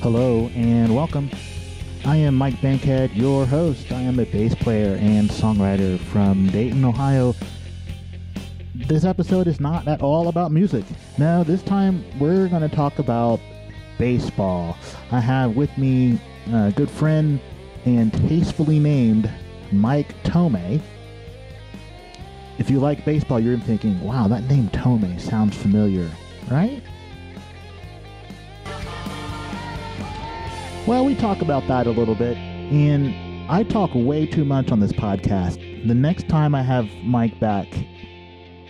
Hello and welcome. I am Mike Bankhead, your host. I am a bass player and songwriter from Dayton, Ohio. This episode is not at all about music. No, this time we're going to talk about baseball. I have with me a good friend and tastefully named Mike Thome. If you like baseball, you're thinking, wow, that name Thome sounds familiar, right? Well, we talk about that a little bit, and I talk way too much on this podcast. The next time I have Mike back,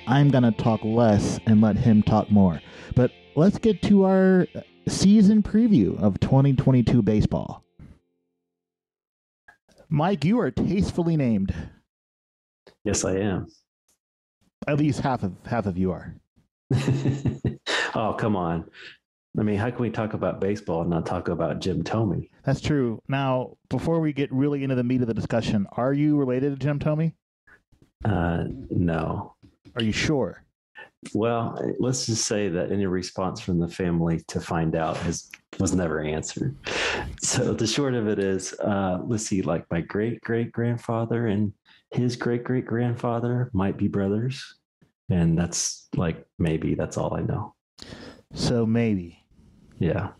I'm going to talk less and let him talk more. But let's get to our season preview of 2022 baseball. Mike, you are tastefully named. Yes, I am. At least half of you are. Oh, come on. I mean, how can we talk about baseball and not talk about Jim Thome? That's true. Now, before we get really into the meat of the discussion, are you related to Jim Thome? No. Are you sure? Well, let's just say that any response from the family to find out was never answered. So the short of it is, let's see, like my great-great-grandfather and his great-great-grandfather might be brothers. And that's like, maybe that's all I know. So maybe. Yeah.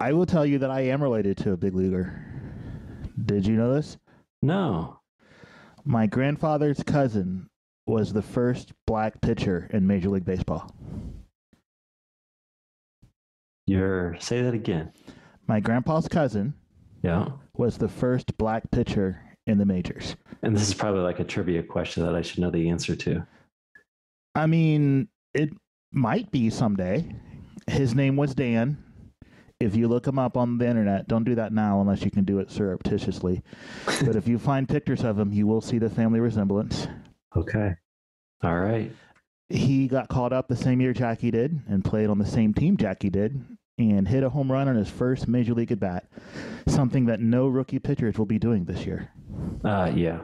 I will tell you that I am related to a big leaguer. Did you know this? No. My grandfather's cousin was the first black pitcher in Major League Baseball. Say that again. My grandpa's cousin Yeah. was the first black pitcher in the majors. And this is probably like a trivia question that I should know the answer to. I mean, it might be someday. His name was Dan. If you look him up on the internet, don't do that now unless you can do it surreptitiously. But if you find pictures of him, you will see the family resemblance. Okay. All right. He got called up the same year Jackie did and played on the same team Jackie did and hit a home run on his first major league at bat, something that no rookie pitchers will be doing this year. Yeah.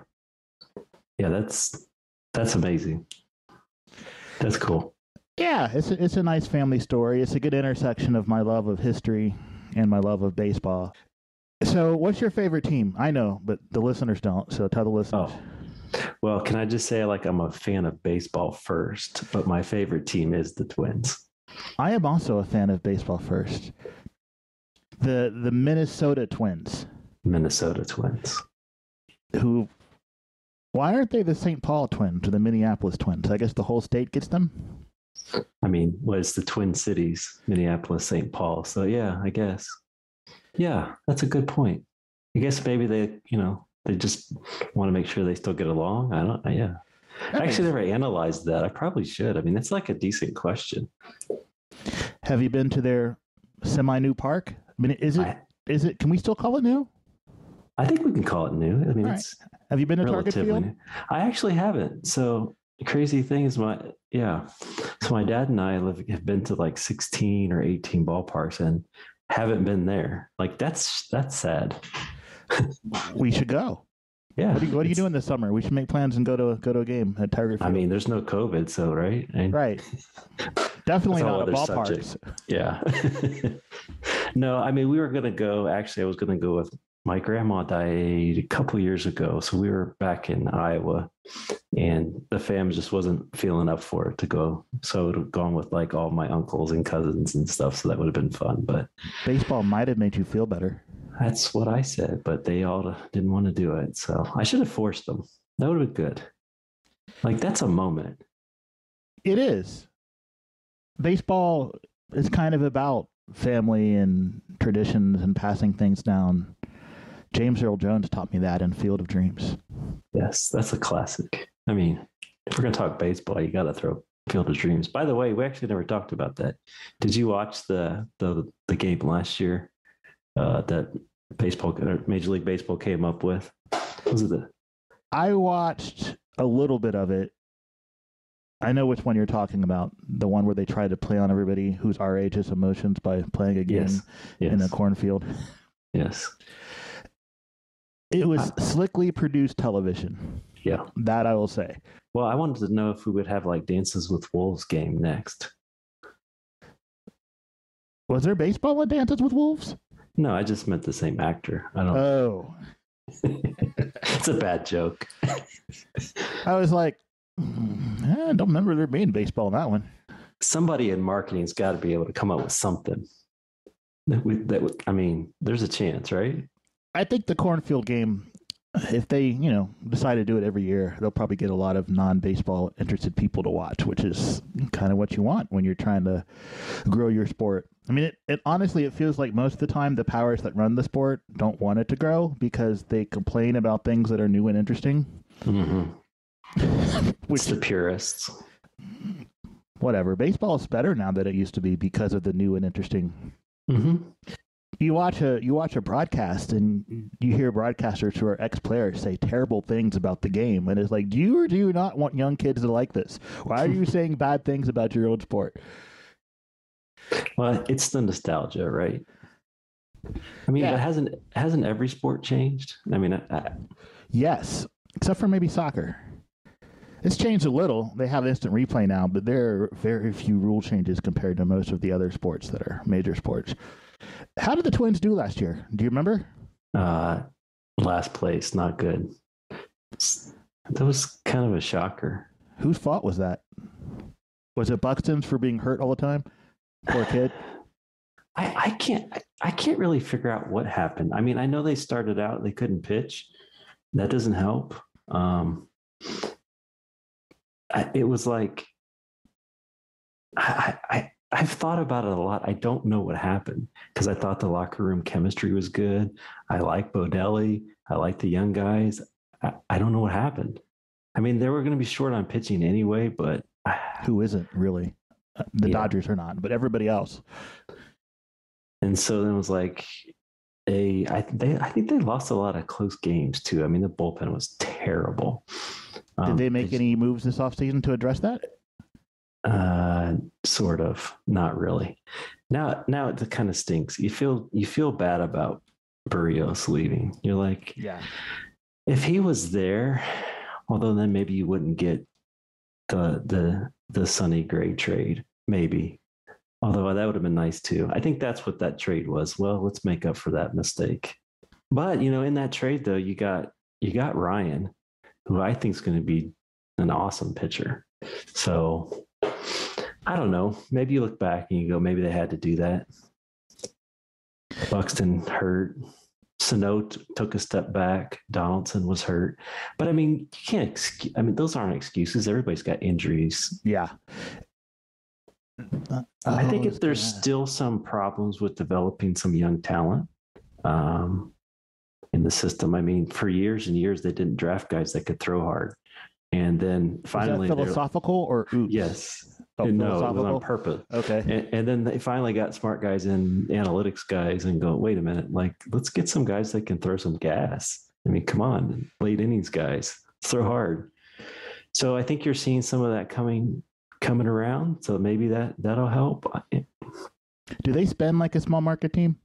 Yeah, that's amazing. That's cool. Yeah, it's a nice family story. It's a good intersection of my love of history and my love of baseball. So what's your favorite team? I know, but the listeners don't, so tell the listeners. Oh, well, can I just say I'm a fan of baseball first, but my favorite team is the Twins. I am also a fan of baseball first. The Minnesota Twins. Minnesota Twins. Why aren't they the St. Paul Twins or the Minneapolis Twins? I guess the whole state gets them? I mean, it's the Twin Cities, Minneapolis, St. Paul. So yeah, I guess. Yeah, that's a good point. I guess maybe they just want to make sure they still get along. Yeah. I actually never analyzed that. I probably should. I mean, it's like a decent question. Have you been to their semi-new park? I mean, is it, can we still call it new? I think we can call it new. I mean, it's Have you been to Target Field? new. I actually haven't. So the crazy thing is so my dad and I have been to like 16 or 18 ballparks and haven't been there. Like that's sad. We should go. Yeah. What are you doing this summer? We should make plans and go to a game at Target Field. I mean, there's no COVID, so right? Right. Definitely not at ballparks. Subject. Yeah. No, I mean, we were going to go. Actually, I was going to go with my grandma died a couple years ago. So we were back in Iowa and the fam just wasn't feeling up for it to go. So I would have gone with like all my uncles and cousins and stuff. So that would have been fun. But baseball might have made you feel better. That's what I said, but they all didn't want to do it. So I should have forced them. That would have been good. Like, that's a moment. It is. Baseball is kind of about family and traditions and passing things down. James Earl Jones taught me that in Field of Dreams. Yes, that's a classic. I mean, if we're going to talk baseball, you got to throw Field of Dreams. By the way, we actually never talked about that. Did you watch the game last year that Major League Baseball came up with? Was it I watched a little bit of it. I know which one you're talking about. The one where they tried to play on everybody who's our age's emotions by playing a game in a cornfield. Yes. It was slickly produced television. Yeah. That I will say. Well, I wanted to know if we would have like Dances with Wolves game next. Was there baseball in Dances with Wolves? No, I just meant the same actor. I don't. Oh. It's a bad joke. I was like, I don't remember there being baseball in that one. Somebody in marketing's got to be able to come up with something. I mean, there's a chance, right? I think the cornfield game, if they, decide to do it every year, they'll probably get a lot of non-baseball interested people to watch, which is kind of what you want when you're trying to grow your sport. I mean, it honestly, it feels like most of the time the powers that run the sport don't want it to grow because they complain about things that are new and interesting. Mm-hmm. Which the purists. Whatever. Baseball is better now than it used to be because of the new and interesting. Mm-hmm. You watch a broadcast and you hear broadcasters who are ex-players say terrible things about the game, and it's like, do you or do you not want young kids to like this? Why are you saying bad things about your own sport? Well, it's the nostalgia, right? I mean, but hasn't every sport changed? I mean, yes, except for maybe soccer. It's changed a little. They have instant replay now, but there are very few rule changes compared to most of the other sports that are major sports. How did the Twins do last year? Do you remember? Last place, not good. That was kind of a shocker. Whose fault was that? Was it Buxton's for being hurt all the time? Poor kid. I can't really figure out what happened. I mean, I know they started out, they couldn't pitch. That doesn't help. It was like, I've thought about it a lot. I don't know what happened because I thought the locker room chemistry was good. I like Bodelli. I like the young guys. I don't know what happened. I mean, they were going to be short on pitching anyway, but who isn't really? The Dodgers are not, but everybody else. And so then it was like I think they lost a lot of close games too. I mean, the bullpen was terrible. Did they make any moves this offseason to address that? Sort of, not really. Now it kind of stinks. You feel bad about Barrios leaving. You're like, yeah, if he was there, although then maybe you wouldn't get the Sonny Gray trade, maybe. Although that would have been nice too. I think that's what that trade was. Well, let's make up for that mistake. But in that trade though, you got Ryan, who I think is going to be an awesome pitcher. So I don't know. Maybe you look back and you go, maybe they had to do that. Buxton hurt. Sano took a step back. Donaldson was hurt. But I mean, you can't. Those aren't excuses. Everybody's got injuries. Yeah. I think if there's still some problems with developing some young talent in the system. I mean, for years and years, they didn't draft guys that could throw hard. And then finally, is that philosophical or oops? Yes. No, it was on purpose. Okay. And then they finally got smart guys and analytics guys and go, wait a minute, like, let's get some guys that can throw some gas. I mean, come on, late innings guys, throw hard. So I think you're seeing some of that coming around. So maybe that'll help. Do they spend like a small market team?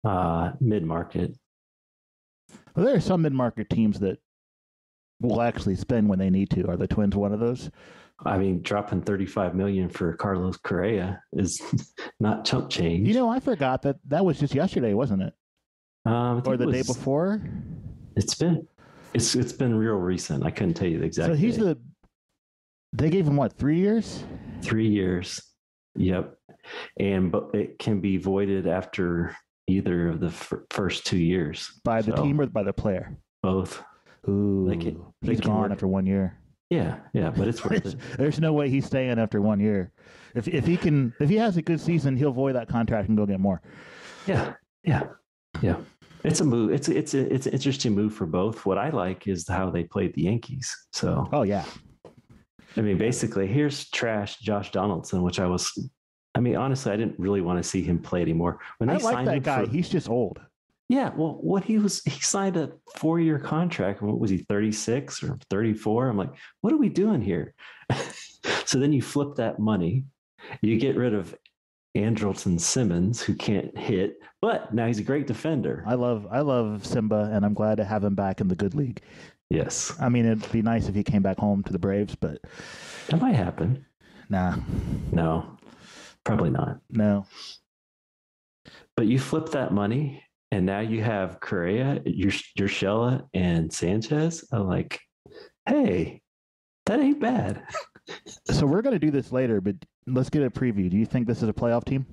Mid-market. Well, there are some mid-market teams that will actually spend when they need to. Are the Twins one of those? I mean, dropping $35 million for Carlos Correa is not chump change. I forgot that was just yesterday, wasn't it? Or the day before? It's been real recent. I couldn't tell you the exact. So they gave him what, 3 years? 3 years. Yep. But it can be voided after either of the first 2 years. By the team or by the player? Both. Ooh, he's gone after 1 year. Yeah, but it's worth it. There's no way he's staying after 1 year. If he has a good season, he'll void that contract and go get more. Yeah. It's a move. It's an interesting move for both. What I like is how they played the Yankees. So. Oh yeah. I mean, basically, here's trash Josh Donaldson, which honestly, I didn't really want to see him play anymore. When they like that guy. He's just old. Yeah, well, he signed a 4-year contract. What was he, 36 or 34? I'm like, what are we doing here? So then you flip that money. You get rid of Andrelton Simmons, who can't hit, but now he's a great defender. I love Simba, and I'm glad to have him back in the good league. Yes. I mean, it'd be nice if he came back home to the Braves, but... That might happen. Nah. No, probably not. No. But you flip that money, and now you have Correa, Urshela, and Sanchez. I'm like, hey, that ain't bad. So we're going to do this later, but let's get a preview. Do you think this is a playoff team?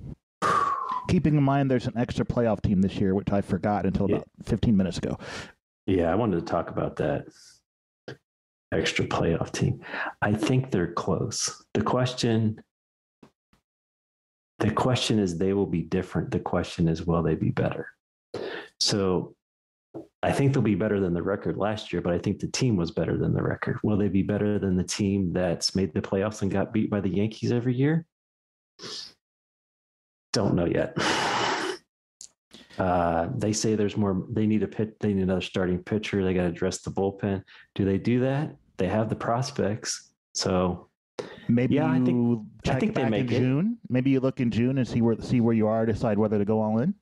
Keeping in mind there's an extra playoff team this year, which I forgot until about 15 minutes ago. Yeah, I wanted to talk about that extra playoff team. I think they're close. The question is they will be different. The question is, will they be better? So I think they'll be better than the record last year, but I think the team was better than the record. Will they be better than the team that's made the playoffs and got beat by the Yankees every year? Don't know yet. They say there's more. They need another starting pitcher. They got to address the bullpen. Do they do that? They have the prospects. So maybe I think they make June. Maybe you look in June and see where you are, decide whether to go all in.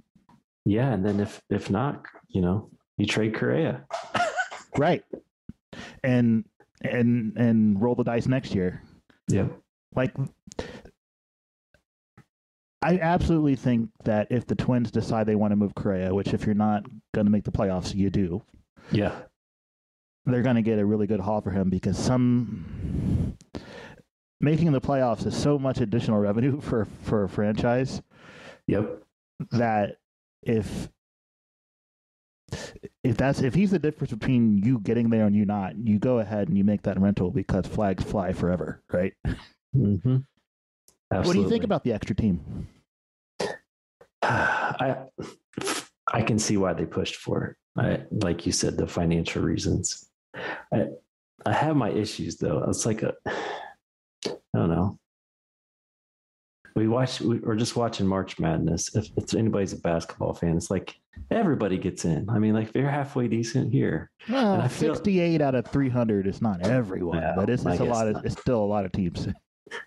Yeah, and then if not, you trade Correa. Right. And roll the dice next year. Yep. Like, I absolutely think that if the Twins decide they want to move Correa, which if you're not going to make the playoffs, you do. Yeah. They're going to get a really good haul for him because making the playoffs is so much additional revenue for a franchise. Yep. That if he's the difference between you getting there and you not, you go ahead and you make that rental because flags fly forever, right? Mm-hmm. Absolutely. What do you think about the extra team? I can see why they pushed for it. Like you said, the financial reasons. I have my issues though. It's like I don't know. We're just watching March Madness. If anybody's a basketball fan, it's like everybody gets in. I mean, like they're halfway decent here. Well, and 68 out of 300 is not everyone, but it's a lot. It's still a lot of teams.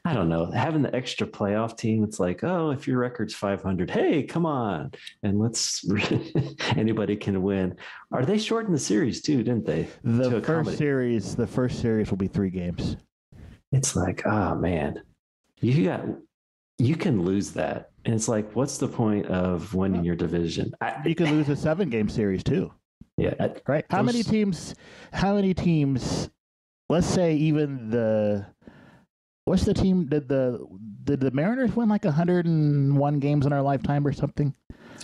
I don't know. Having the extra playoff team, it's like, oh, if your record's 500, hey, come on, and let's anybody can win. Are they shortened the series too? Didn't they? The first series will be 3 games. It's like, oh man, you can lose that, and it's like, what's the point of winning your division? You can lose a 7-game series too. Yeah, right. How many teams? Let's say even what's the team? Did the Mariners win like 101 games in our lifetime or something?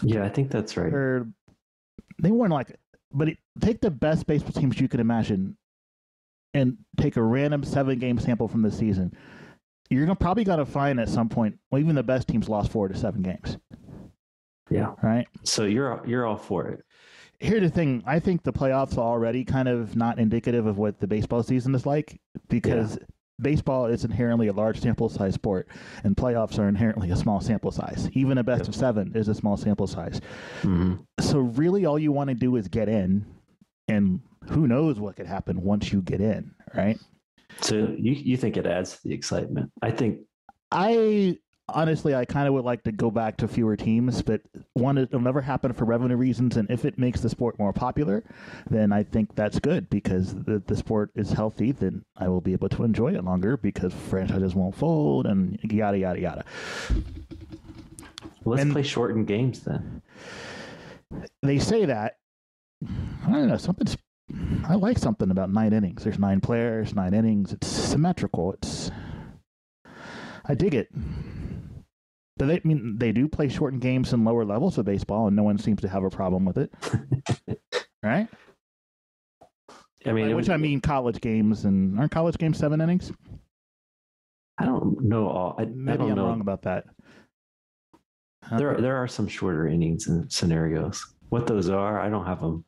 Yeah, I think that's right. Or they won take the best baseball teams you could imagine and take a random 7-game sample from the season. You're probably going to find at some point, well, even the best teams lost 4 to 7 games. Yeah. Right. So you're all for it. Here's the thing. I think the playoffs are already kind of not indicative of what the baseball season is like because baseball is inherently a large sample size sport and playoffs are inherently a small sample size. Even a best of 7 is a small sample size. Mm-hmm. So really all you want to do is get in, and who knows what could happen once you get in, right? So you think it adds to the excitement? Honestly, I kind of would like to go back to fewer teams, but one, it'll never happen for revenue reasons, and if it makes the sport more popular, then I think that's good because the sport is healthy, then I will be able to enjoy it longer because franchises won't fold and yada, yada, yada. Well, let's play shortened games then. They say that. I don't know, I like something about 9 innings. There's 9 players, 9 innings. It's symmetrical. I dig it. They do play shortened games in lower levels of baseball, and no one seems to have a problem with it, right? I mean, college games, and aren't college games 7 innings? I don't know. Maybe I'm wrong about that. There are some shorter innings and scenarios. What those are, I don't have them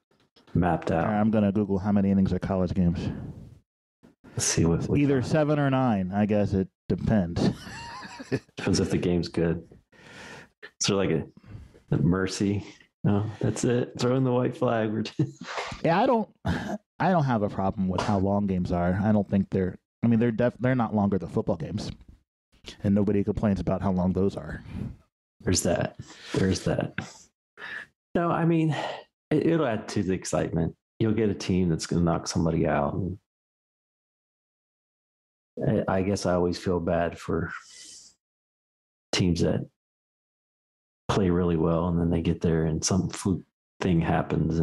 mapped out. I'm going to Google how many innings are college games. Let's see what either 7 or 9. I guess it depends. Depends if the game's good. So like a mercy. No, that's it. Throw in the white flag. Yeah, I don't have a problem with how long games are. I don't think they're not longer than football games, and nobody complains about how long those are. There's that. No, I mean, it'll add to the excitement. You'll get a team that's going to knock somebody out. And I guess I always feel bad for teams that play really well, and then they get there and some fluke thing happens,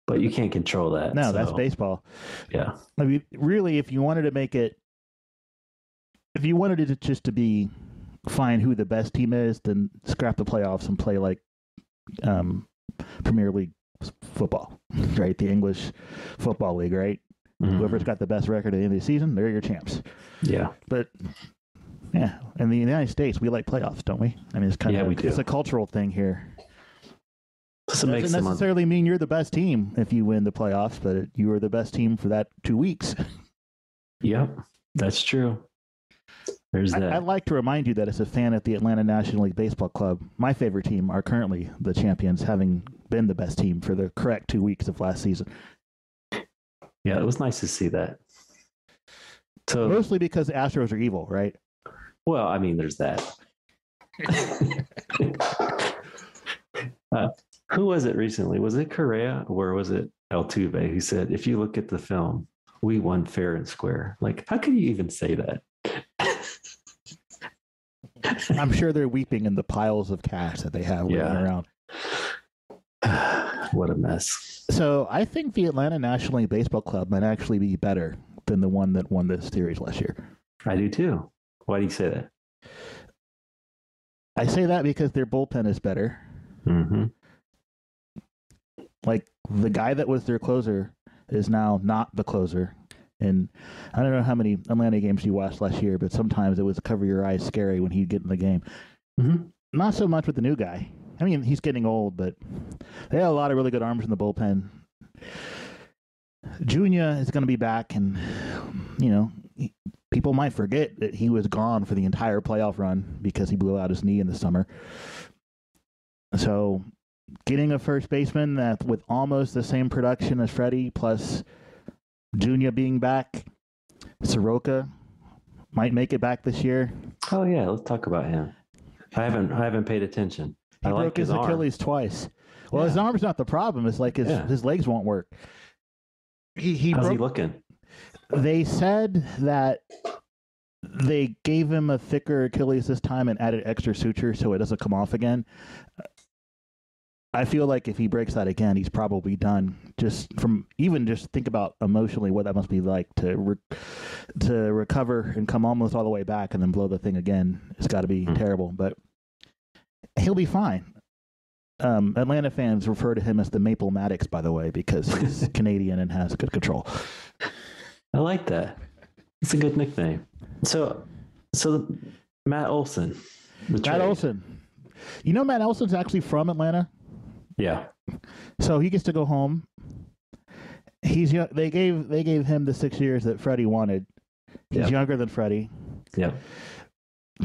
but you can't control that. No, that's baseball. Yeah. I mean, really, if you wanted it just to be find who the best team is, then scrap the playoffs and play like Premier League football, right? The English Football League, right? Mm-hmm. Whoever's got the best record at the end of the season, they're your champs. Yeah. But yeah, in the United States, we like playoffs, don't we? I mean, it's kind of it's a cultural thing here. Doesn't necessarily mean you're the best team if you win the playoffs, but you are the best team for that 2 weeks. Yep, that's true. There's that. I'd like to remind you that as a fan at the Atlanta National League Baseball Club, my favorite team are currently the champions, having been the best team for the correct 2 weeks of last season. Yeah, it was nice to see that. So mostly because the Astros are evil, right? Well, I mean, there's that. Who was it recently? Was it Correa or was it Altuve who said, if you look at the film, we won fair and square? Like, how can you even say that? I'm sure they're weeping in the piles of cash that they have laying around. What a mess. So I think the Atlanta National League Baseball Club might actually be better than the one that won this series last year. I do too. Why do you say that? I say that because their bullpen is better. Mm-hmm. Like, the guy that was their closer is now not the closer. And I don't know how many Atlanta games you watched last year, but sometimes it was cover your eyes scary when he'd get in the game. Mm-hmm. Not so much with the new guy. I mean, he's getting old, but they have a lot of really good arms in the bullpen. Junior is going to be back, and, you know, people might forget that he was gone for the entire playoff run because he blew out his knee in the summer. So getting a first baseman that with almost the same production as Freddie, plus Junior being back, Soroka might make it back this year. Oh yeah, let's talk about him. I haven't paid attention. He broke his Achilles twice. Well, his arm's not the problem. It's like his legs won't work. How's he looking? They said that they gave him a thicker Achilles this time and added extra suture so it doesn't come off again. I feel like if he breaks that again, he's probably done. Just think about emotionally what that must be like to recover and come almost all the way back and then blow the thing again. It's got to be terrible, but he'll be fine. Atlanta fans refer to him as the Maple Maddox, by the way, because he's Canadian and has good control. I like that. It's a good nickname. So Matt Olson. Matt Olson. You know, Matt Olson's actually from Atlanta. Yeah. So he gets to go home. He's young. They gave him the 6 years that Freddie wanted. He's younger than Freddie. Yeah.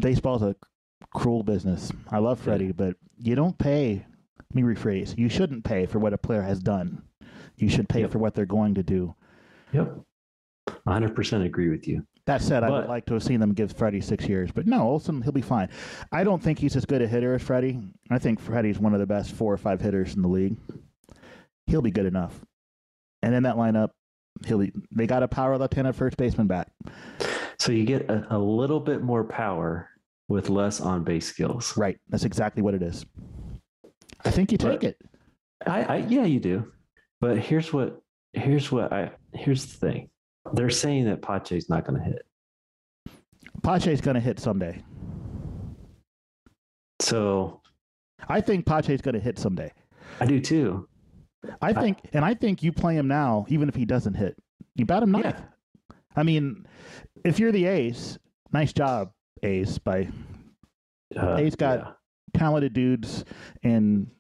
Baseball's a cruel business. I love Freddie, but you don't pay. Let me rephrase. You shouldn't pay for what a player has done. You should pay for what they're going to do. Yep. 100% agree with you. That said, I would like to have seen them give Freddie 6 years, but no, Olson, he'll be fine. I don't think he's as good a hitter as Freddie. I think Freddie's one of the best 4 or 5 hitters in the league. He'll be good enough. And in that lineup, they got a power left-handed first baseman back. So you get a little bit more power with less on-base skills. Right. That's exactly what it is. I think you take it. Yeah, you do. But here's the thing. They're saying that Pache's not going to hit. Pache's going to hit someday. So I think Pache's going to hit someday. I do too. I think you play him now, even if he doesn't hit. You bat him ninth. Yeah. I mean, if you're the A's, nice job, A's. A's got talented dudes, and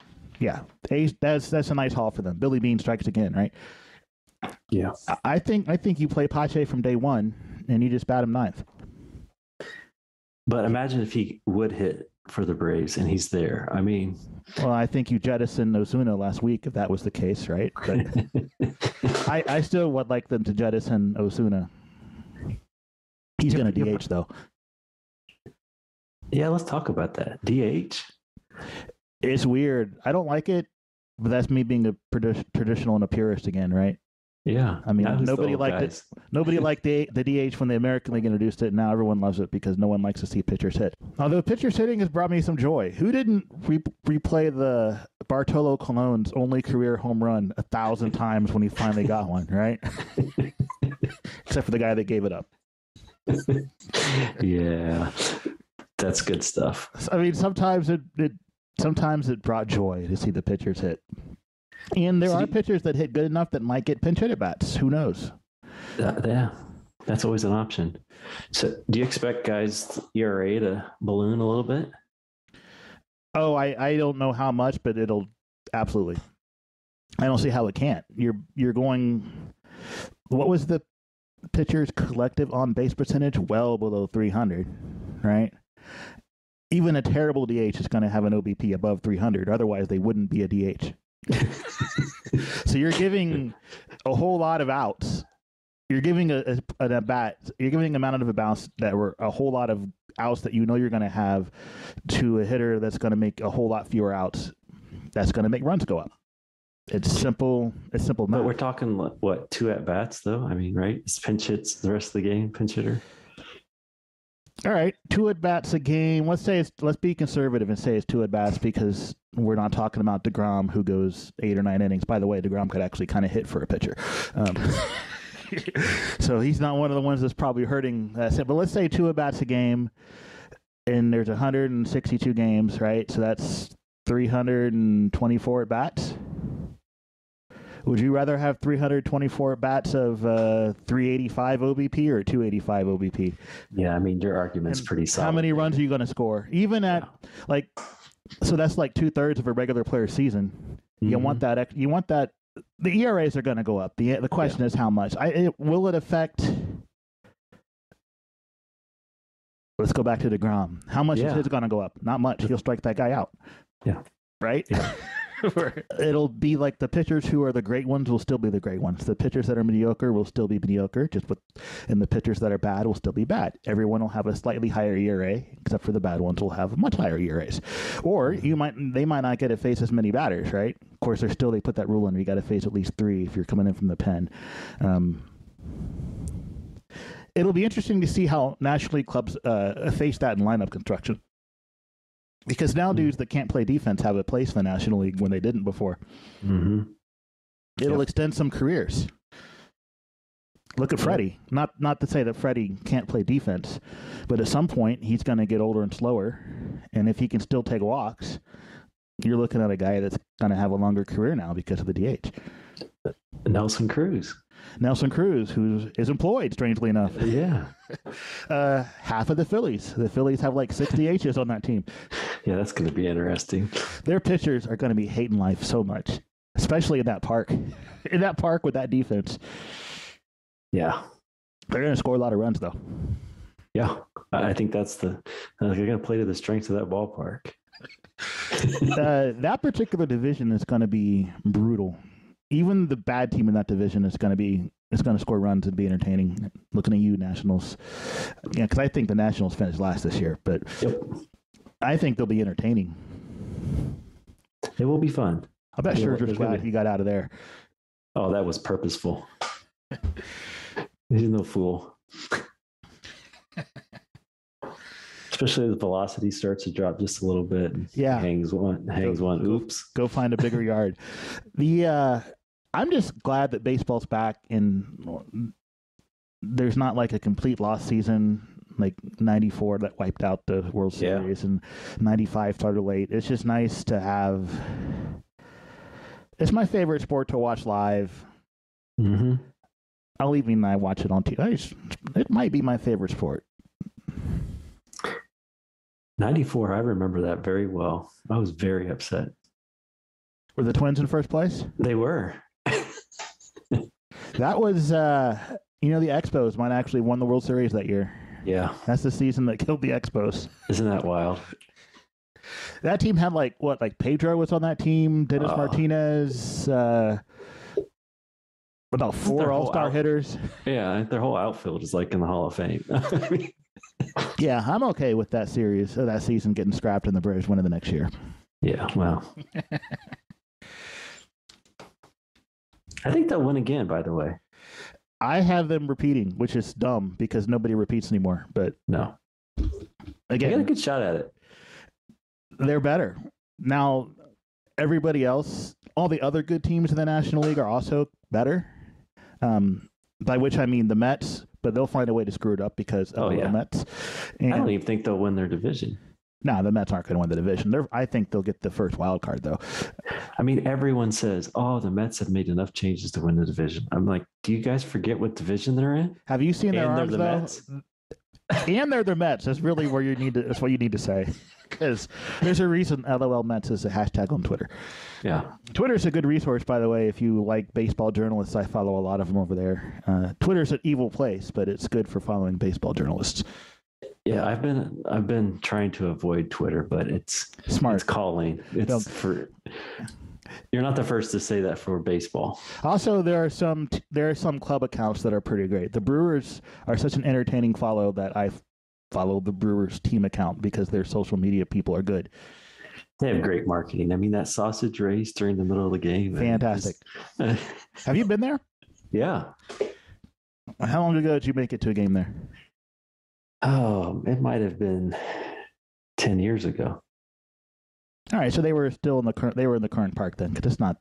A's. That's a nice haul for them. Billy Beane strikes again, right? Yeah, I think you play Pache from day one, and you just bat him ninth. But imagine if he would hit for the Braves, and he's there. I mean, well, I think you jettisoned Ozuna last week, if that was the case, right? But I still would like them to jettison Ozuna. He's going to DH though. Yeah, let's talk about that. DH. It's weird. I don't like it, but that's me being a traditional and a purist again, right? Yeah. I mean, Now who's the nobody old liked guys? it. Nobody liked the DH when the American League introduced it. Now everyone loves it because no one likes to see pitchers hit. Although pitchers hitting has brought me some joy. Who didn't replay the Bartolo Colon's only career home run 1,000 times when he finally got one, right? Except for the guy that gave it up. Yeah. That's good stuff. I mean, sometimes it brought joy to see the pitchers hit. And there are pitchers that hit good enough that might get pinch hit at bats. Who knows? Yeah, that's always an option. So, do you expect guys' ERA to balloon a little bit? Oh, I don't know how much, but it'll absolutely. I don't see how it can't. You're going. What was the pitcher's collective on base percentage? Well below 300, right? Even a terrible DH is going to have an OBP above 300. Otherwise, they wouldn't be a DH. So you're giving a whole lot of outs. You're giving an at bat. You're giving an amount of outs that were a whole lot of outs that you know you're going to have to a hitter that's going to make a whole lot fewer outs. That's going to make runs go up. It's simple. It's simple math. But we're talking what, 2 at bats though? I mean, right? It's pinch hits the rest of the game. Pinch hitter. All right, 2 at bats a game. Let's be conservative and say it's 2 at bats because we're not talking about DeGrom who goes 8 or 9 innings. By the way, DeGrom could actually kind of hit for a pitcher, so he's not one of the ones that's probably hurting that. But let's say 2 at bats a game, and there's 162 games, right? So that's 324 at bats. Would you rather have 324 at bats of 385 OBP or 285 OBP? Yeah, I mean, your argument's pretty solid. How many runs are you going to score? Even at so that's like 2/3 of a regular player's season. Mm-hmm. You want that. You want that. The ERAs are going to go up. The question is how much. Will it affect? Let's go back to DeGrom. How much is it going to go up? Not much. He'll strike that guy out. Yeah. Right? Yeah. It'll be like the pitchers who are the great ones will still be the great ones. The pitchers that are mediocre will still be mediocre, and the pitchers that are bad will still be bad. Everyone will have a slightly higher ERA, except for the bad ones will have much higher ERAs. Or they might not get to face as many batters, right? Of course, they put that rule in. You got to face at least 3 if you're coming in from the pen. It'll be interesting to see how National League clubs face that in lineup construction. Because now dudes that can't play defense have a place in the National League when they didn't before. Mm-hmm. It'll extend some careers. Look at Freddie. Not to say that Freddie can't play defense, but at some point he's going to get older and slower. And if he can still take walks, you're looking at a guy that's going to have a longer career now because of the DH. Nelson Cruz, who is employed, strangely enough. Yeah. Half of the Phillies. The Phillies have like 6 DHs on that team. Yeah, that's going to be interesting. Their pitchers are going to be hating life so much, especially in that park. In that park with that defense. Yeah. They're going to score a lot of runs, though. Yeah. I think that's they're going to play to the strengths of that ballpark. That particular division is going to be brutal. Even the bad team in that division is going to score runs and be entertaining. Looking at you, Nationals. Yeah, because I think the Nationals finished last this year, but I think they'll be entertaining. It will be fun. I bet Scherzer's glad he got out of there. Oh, that was purposeful. He's no fool. Especially the velocity starts to drop just a little bit. Yeah. Hangs one. Oops. Go find a bigger yard. I'm just glad that baseball's back and there's not like a complete lost season like 94 that wiped out the World Series and 95 started late. It's just nice to have. It's my favorite sport to watch live. Mm-hmm. I'll even watch it on TV. It might be my favorite sport. 94, I remember that very well. I was very upset. Were the Twins in first place? They were. That was, the Expos might actually won the World Series that year. Yeah. That's the season that killed the Expos. Isn't that wild? That team had like Pedro was on that team, Dennis Martinez, about 4 all-star hitters. Yeah, their whole outfield is like in the Hall of Fame. Yeah, I'm okay with that season getting scrapped and the Braves winning the next year. Yeah, well. I think they'll win again, by the way. I have them repeating, which is dumb because nobody repeats anymore. But no, again, they got a good shot at it. They're better now. Everybody else, all the other good teams in the National League are also better. By which I mean the Mets, but they'll find a way to screw it up because of the Mets. And I don't even think they'll win their division. No, the Mets aren't going to win the division. I think they'll get the first wild card, though. I mean, everyone says, "Oh, the Mets have made enough changes to win the division." I'm like, do you guys forget what division they're in? Have you seen their arms, they're the Mets? And they're the Mets. That's really where you need to. That's what you need to say, because there's a reason LOL Mets is a hashtag on Twitter. Yeah, Twitter's a good resource, by the way. If you like baseball journalists, I follow a lot of them over there. Twitter's an evil place, but it's good for following baseball journalists. Yeah, I've been trying to avoid Twitter, but it's smart. It's calling. It's for. You're not the first to say that for baseball. Also, there are some club accounts that are pretty great. The Brewers are such an entertaining follow that I follow the Brewers team account because their social media people are good. They have great marketing. I mean, that sausage race during the middle of the game. Fantastic. Have you been there? Yeah. How long ago did you make it to a game there? Oh, it might have been 10 years ago. All right, so they were still in the current park then, because it's not.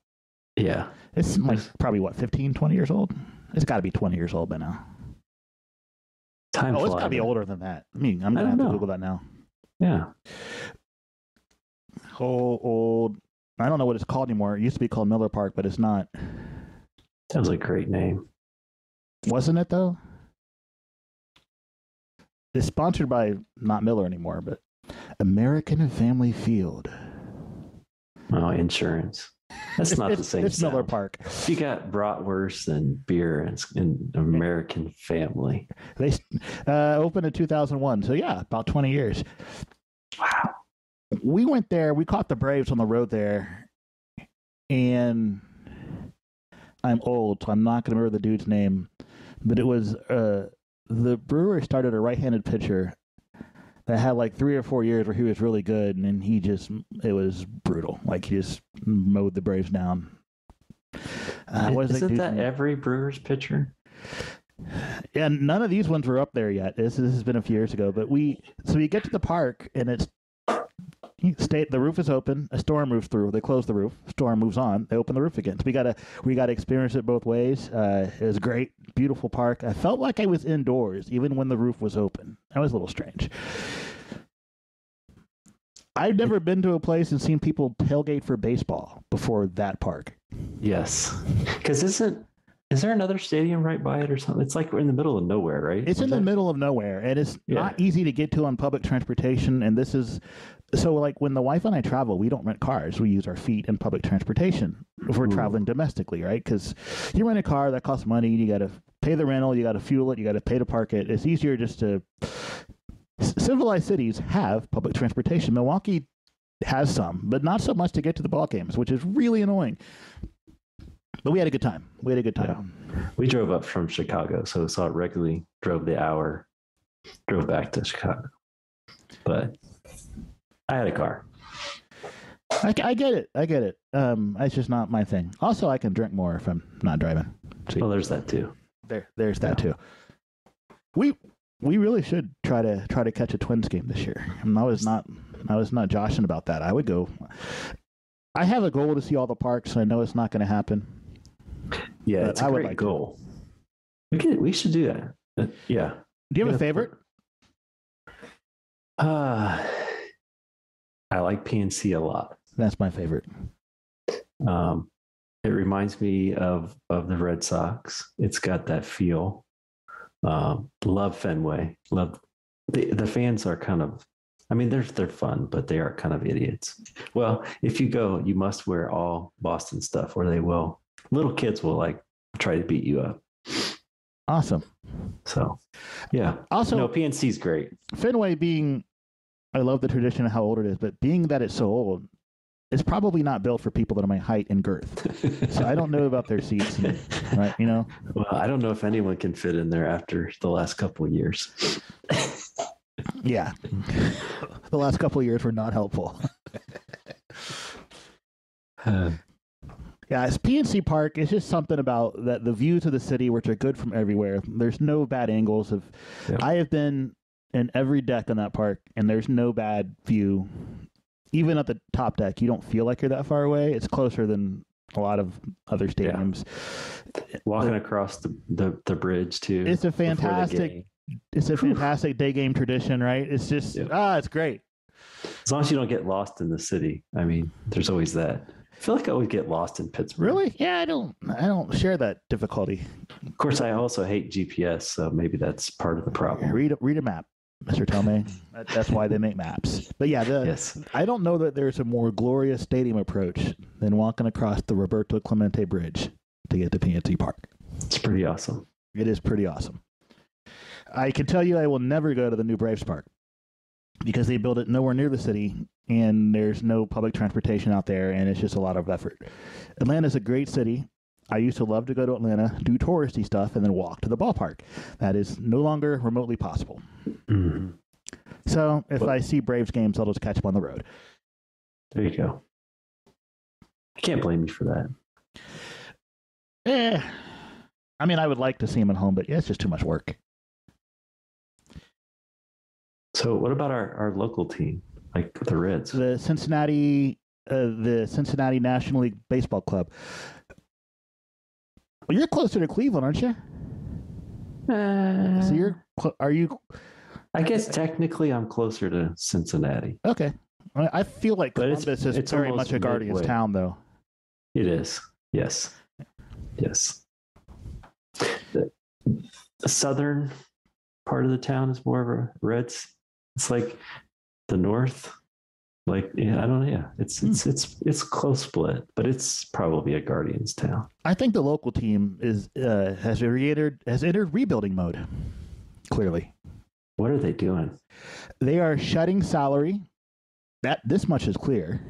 Yeah, it's like probably what 15, 20 years old. It's got to be 20 years old by now. Time flies. It's got to be older than that. I mean, I'm gonna have to Google that now. Yeah. Old. I don't know what it's called anymore. It used to be called Miller Park, but it's not. That was a great name. Wasn't it though? It's sponsored by not Miller anymore, but American Family Field. Oh, insurance. That's not the same. It's sound. Miller Park. You got bratwurst and beer and American Family. They opened in 2001, so yeah, about 20 years. Wow. We went there. We caught the Braves on the road there, and I'm old, so I'm not going to remember the dude's name, but it was the Brewers started a right-handed pitcher that had like 3 or 4 years where he was really good, and then it was brutal. Like he just mowed the Braves down. Isn't that every Brewers pitcher? Yeah, none of these ones were up there yet. This has been a few years ago, but we get to the park and it's the roof is open. A storm moves through. They close the roof. Storm moves on. They open the roof again. So we got to experience it both ways. It was great, beautiful park. I felt like I was indoors even when the roof was open. That was a little strange. I've never been to a place and seen people tailgate for baseball before that park. Yes, because is there another stadium right by it or something? It's like we're in the middle of nowhere, right? It's in the middle of nowhere, and it's not easy to get to on public transportation. And this is so like when the wife and I travel, we don't rent cars. We use our feet and public transportation if we're traveling domestically, right? Because you rent a car, that costs money. You got to pay the rental, you got to fuel it, you got to pay to park it. It's easier just to. Civilized cities have public transportation. Milwaukee has some, but not so much to get to the ball games, which is really annoying. But we had a good time. Yeah. We drove up from Chicago, so saw it regularly, drove the hour, drove back to Chicago. But I had a car. I get it. It's just not my thing. Also, I can drink more if I'm not driving. See? Well, there's that too. There's that too. We really should try to catch a Twins game this year. And I was not joshing about that. I would go. I have a goal to see all the parks. I know it's not going to happen. Yeah, it's a great goal. We should do that. Yeah. Do you have a favorite? I like PNC a lot. That's my favorite. It reminds me of the Red Sox. It's got that feel. Love Fenway. Love the fans are kind of. I mean, they're fun, but they are kind of idiots. Well, if you go, you must wear all Boston stuff, or they will. Little kids will like try to beat you up. Awesome. So, yeah. Also, no, PNC's great. Fenway being, I love the tradition of how old it is, but being that it's so old, it's probably not built for people that are my height and girth. So I don't know about their seats, right? You know. Well, I don't know if anyone can fit in there after the last couple of years. Yeah, the last couple of years were not helpful. Yeah, it's PNC Park. It's just something about that the views of the city, which are good from everywhere. There's no bad angles. Yep. I have been in every deck on that park, and there's no bad view. Even at the top deck, you don't feel like you're that far away. It's closer than a lot of other stadiums. Walking across the bridge too. It's a fantastic day game tradition, right? It's just it's great. As long as you don't get lost in the city. I mean, there's always that. I feel like I would get lost in Pittsburgh. Really? Yeah, I don't share that difficulty. Of course, I also hate GPS, so maybe that's part of the problem. Read a map, Mr. Thome. That's why they make maps. But yeah, yes. I don't know that there's a more glorious stadium approach than walking across the Roberto Clemente Bridge to get to PNC Park. It's pretty awesome. It is pretty awesome. I can tell you I will never go to the new Braves Park because they built it nowhere near the city, and there's no public transportation out there, and it's just a lot of effort. Atlanta's a great city. I used to love to go to Atlanta, do touristy stuff, and then walk to the ballpark. That is no longer remotely possible. Mm-hmm. So if I see Braves games, I'll just catch them on the road. There you go. I can't blame you for that. I mean, I would like to see them at home, but it's just too much work. So what about our local team, like the Reds? The Cincinnati National League Baseball Club. Well, you're closer to Cleveland, aren't you? So are you? I guess technically I'm closer to Cincinnati. Okay. I feel like Columbus is very much a Guardians town, though. It is. Yes. Yes. The southern part of the town is more of a Reds. It's like the north. Like, yeah, I don't know. Yeah, it's close split, but it's probably a Guardians town. I think the local team has entered rebuilding mode. Clearly, what are they doing? They are shedding salary. This much is clear.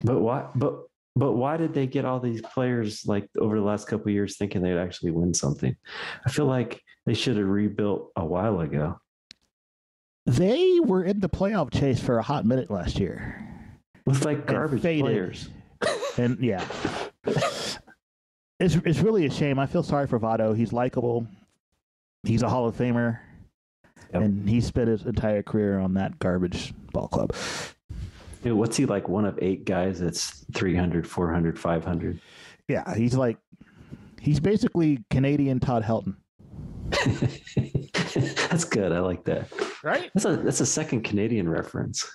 But why? But why did they get all these players like over the last couple of years thinking they'd actually win something? I feel like they should have rebuilt a while ago. They were in the playoff chase for a hot minute last year. With like garbage players. And yeah. It's really a shame. I feel sorry for Votto. He's likable. He's a Hall of Famer. Yep. And he spent his entire career on that garbage ball club. Dude, what's he like? One of 8 guys that's 300, 400, 500? Yeah, he's basically Canadian Todd Helton. That's good. I like that. Right? That's a second Canadian reference.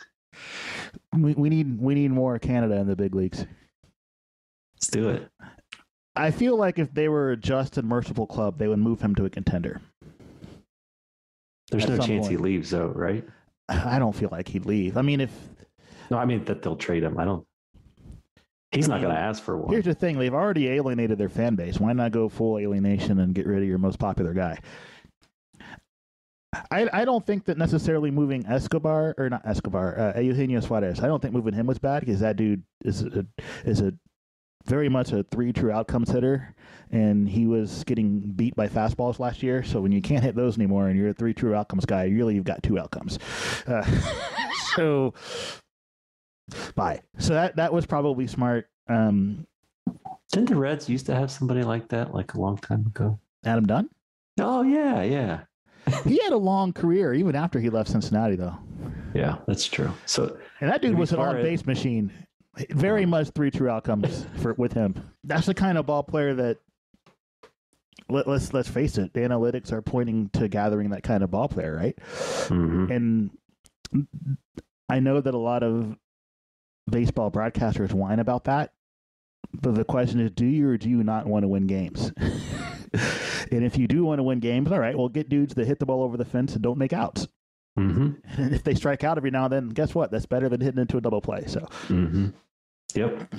We need more Canada in the big leagues. Let's do it. I feel like if they were a just and merciful club, they would move him to a contender. There's no chance he leaves, though, right? I don't feel like he'd leave. I mean, I mean that they'll trade him. He's not going to ask for one. Here's the thing. They've already alienated their fan base. Why not go full alienation and get rid of your most popular guy? I don't think that necessarily moving Eugenio Suarez, I don't think moving him was bad because that dude is a very much a 3 true outcomes hitter, and he was getting beat by fastballs last year. So when you can't hit those anymore and you're a 3 true outcomes guy, you've got 2 outcomes. So that was probably smart. Didn't the Reds used to have somebody like that like a long time ago? Adam Dunn? Oh, yeah. He had a long career even after he left Cincinnati, though. Yeah, that's true. And that dude was an on-base machine. Very much 3 true outcomes with him. That's the kind of ball player that, let's face it, the analytics are pointing to gathering that kind of ball player, right? Mm-hmm. And I know that a lot of baseball broadcasters whine about that, but the question is, do you or do you not want to win games? And if you do want to win games, all right, well, get dudes that hit the ball over the fence and don't make outs. Mm-hmm. And if they strike out every now and then, guess what? That's better than hitting into a double play. So, Yep.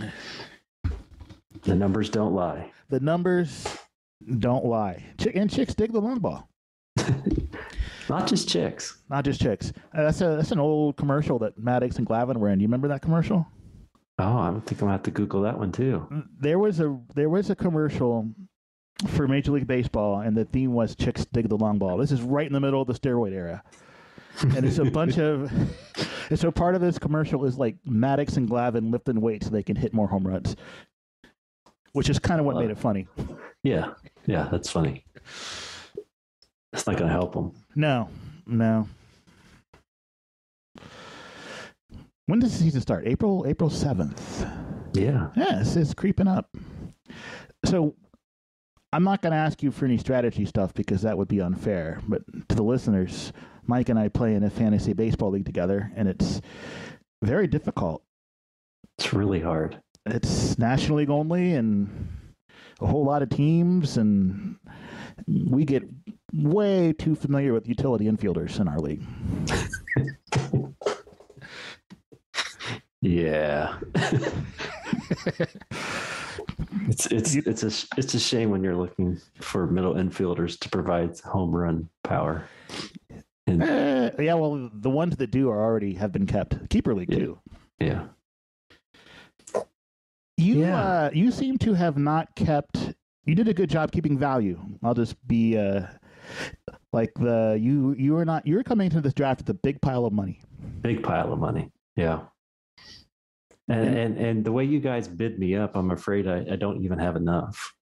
The numbers don't lie. The numbers don't lie. And chicks dig the long ball. Not just chicks. Not just chicks. That's an old commercial that Maddox and Glavine were in. Do you remember that commercial? Oh, I think I'm gonna have to Google that one too. There was a commercial for Major League Baseball, and the theme was "Chicks dig the long ball." This is right in the middle of the steroid era, and it's a bunch of. And so part of this commercial is like Maddox and Glavine lifting weights so they can hit more home runs. which is kind of what made it funny. Yeah, that's funny. It's not going to help them. No. When does the season start? April 7th. Yeah. Yes, it's creeping up. So I'm not going to ask you for any strategy stuff because that would be unfair. But to the listeners, Mike and I play in a fantasy baseball league together, and it's very difficult. It's really hard. It's National League only, and a whole lot of teams, and we get way too familiar with utility infielders in our league. Yeah. It's a shame when you're looking for middle infielders to provide home run power. Yeah, well, the ones that do have been kept. Keeper league too. Yeah. You seem to have not kept. You did a good job keeping value. I'll just be you're coming into this draft with a big pile of money. Big pile of money. Yeah. And the way you guys bid me up, I'm afraid I don't even have enough.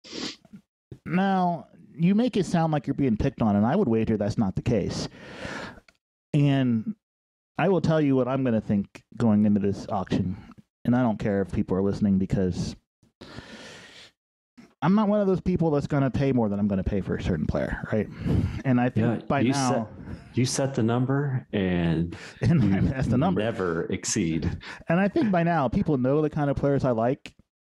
Now, you make it sound like you're being picked on, and I would wager that's not the case. And I will tell you what I'm going to think going into this auction. And I don't care if people are listening because I'm not one of those people that's going to pay more than I'm going to pay for a certain player, right? And I think by now... You set the number, and that's the number. Never exceed. And I think by now people know the kind of players I like.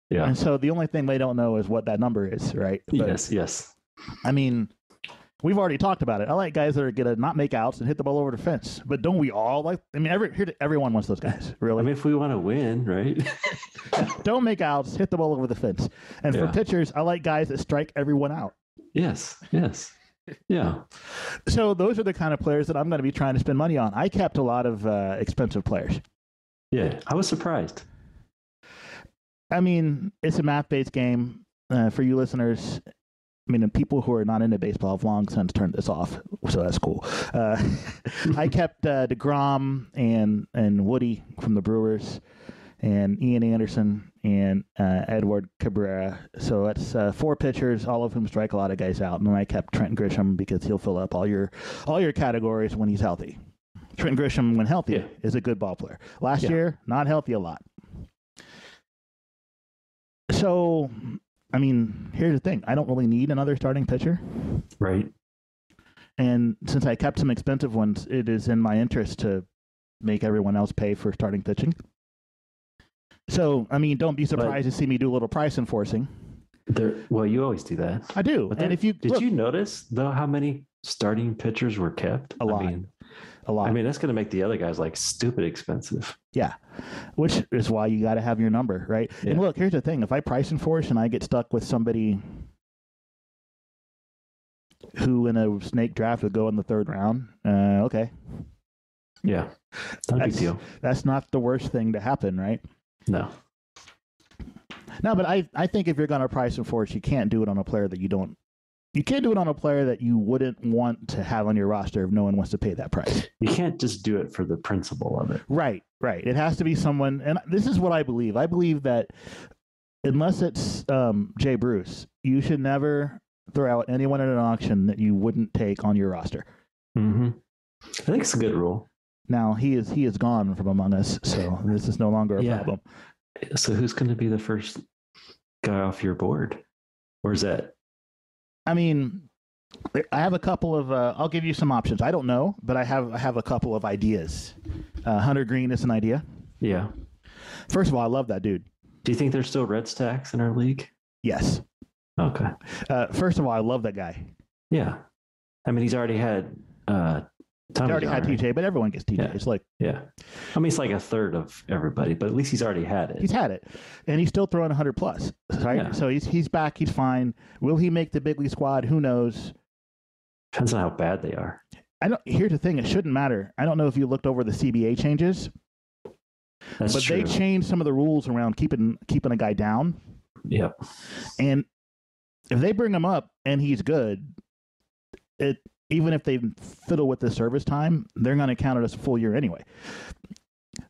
Yeah. And so the only thing they don't know is what that number is, right? But, yes. I mean, we've already talked about it. I like guys that are going to not make outs and hit the ball over the fence. But don't we all like? I mean, everyone wants those guys, really. I mean, if we want to win, right? Don't make outs, hit the ball over the fence. And for pitchers, I like guys that strike everyone out. Yes. Yeah. So those are the kind of players that I'm going to be trying to spend money on. I kept a lot of expensive players. Yeah, I was surprised. I mean, it's a math-based game. For you listeners, I mean, people who are not into baseball have long since turned this off, so that's cool. I kept DeGrom and Woody from the Brewers, and Ian Anderson and Edward Cabrera. So that's 4 pitchers, all of whom strike a lot of guys out. And then I kept Trent Grisham because he'll fill up all your categories when he's healthy. Trent Grisham, when healthy, is a good ball player. Last year, not healthy a lot. So, I mean, here's the thing. I don't really need another starting pitcher. Right. And since I kept some expensive ones, it is in my interest to make everyone else pay for starting pitching. So, I mean, don't be surprised to see me do a little price enforcing. Well, you always do that. I do. But did you notice, though, how many starting pitchers were kept? A lot. I mean, that's going to make the other guys like stupid expensive. Yeah, which is why you got to have your number, right? Yeah. And look, here's the thing. If I price enforce and I get stuck with somebody who in a snake draft would go in the 3rd round, okay. Yeah, not a big deal. That's not the worst thing to happen, right? No, but I think if you're going to price enforce, you can't do it on a player that you can't do it on a player that you wouldn't want to have on your roster if no one wants to pay that price. You can't just do it for the principle of it. Right. It has to be someone, and this is what I believe. I believe that unless it's Jay Bruce, you should never throw out anyone at an auction that you wouldn't take on your roster. Mm-hmm. I think it's a good rule. Now, he is gone from among us, so this is no longer a problem. So who's going to be the first guy off your board? Or is that? I mean, I have a couple of, I'll give you some options. I don't know, but I have a couple of ideas. Hunter Green is an idea. Yeah. First of all, I love that dude. Do you think there's still red stacks in our league? Yes. Okay. First of all, I love that guy. Yeah. I mean, he's already had He already had TJ, but everyone gets TJ. Yeah. It's like, I mean, it's like a third of everybody, but at least he's already had it. He's had it, and he's still throwing 100 plus. Right? Yeah. So he's back. He's fine. Will he make the big league squad? Who knows? Depends on how bad they are. Here's the thing. It shouldn't matter. I don't know if you looked over the CBA changes, but true. They changed some of the rules around keeping a guy down. Yep. And if they bring him up and he's good, even if they fiddle with the service time, they're going to count it as a full year anyway.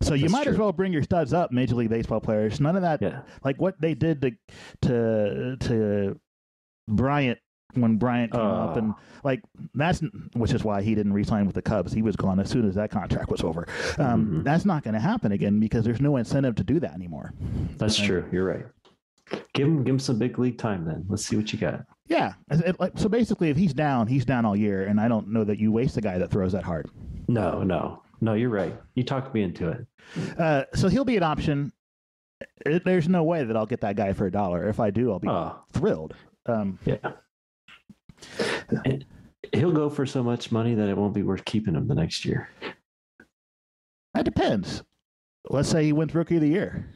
So you That's might as true. well bring your studs up, Major League Baseball players. None of that, Yeah. like what they did to Bryant when Bryant came up, and like that's which is why he didn't re-sign with the Cubs. He was gone as soon as that contract was over. That's not going to happen again because there's no incentive to do that anymore. That's true. You're right. Give him some big league time then. Let's see what you got. Yeah. So basically, if he's down all year, and I don't know that you waste a guy that throws that hard. No. You're right. You talked me into it. So he'll be an option. There's no way that I'll get that guy for $1. If I do, I'll be thrilled. Yeah. And he'll go for so much money that it won't be worth keeping him the next year. That depends. Let's say he wins Rookie of the Year.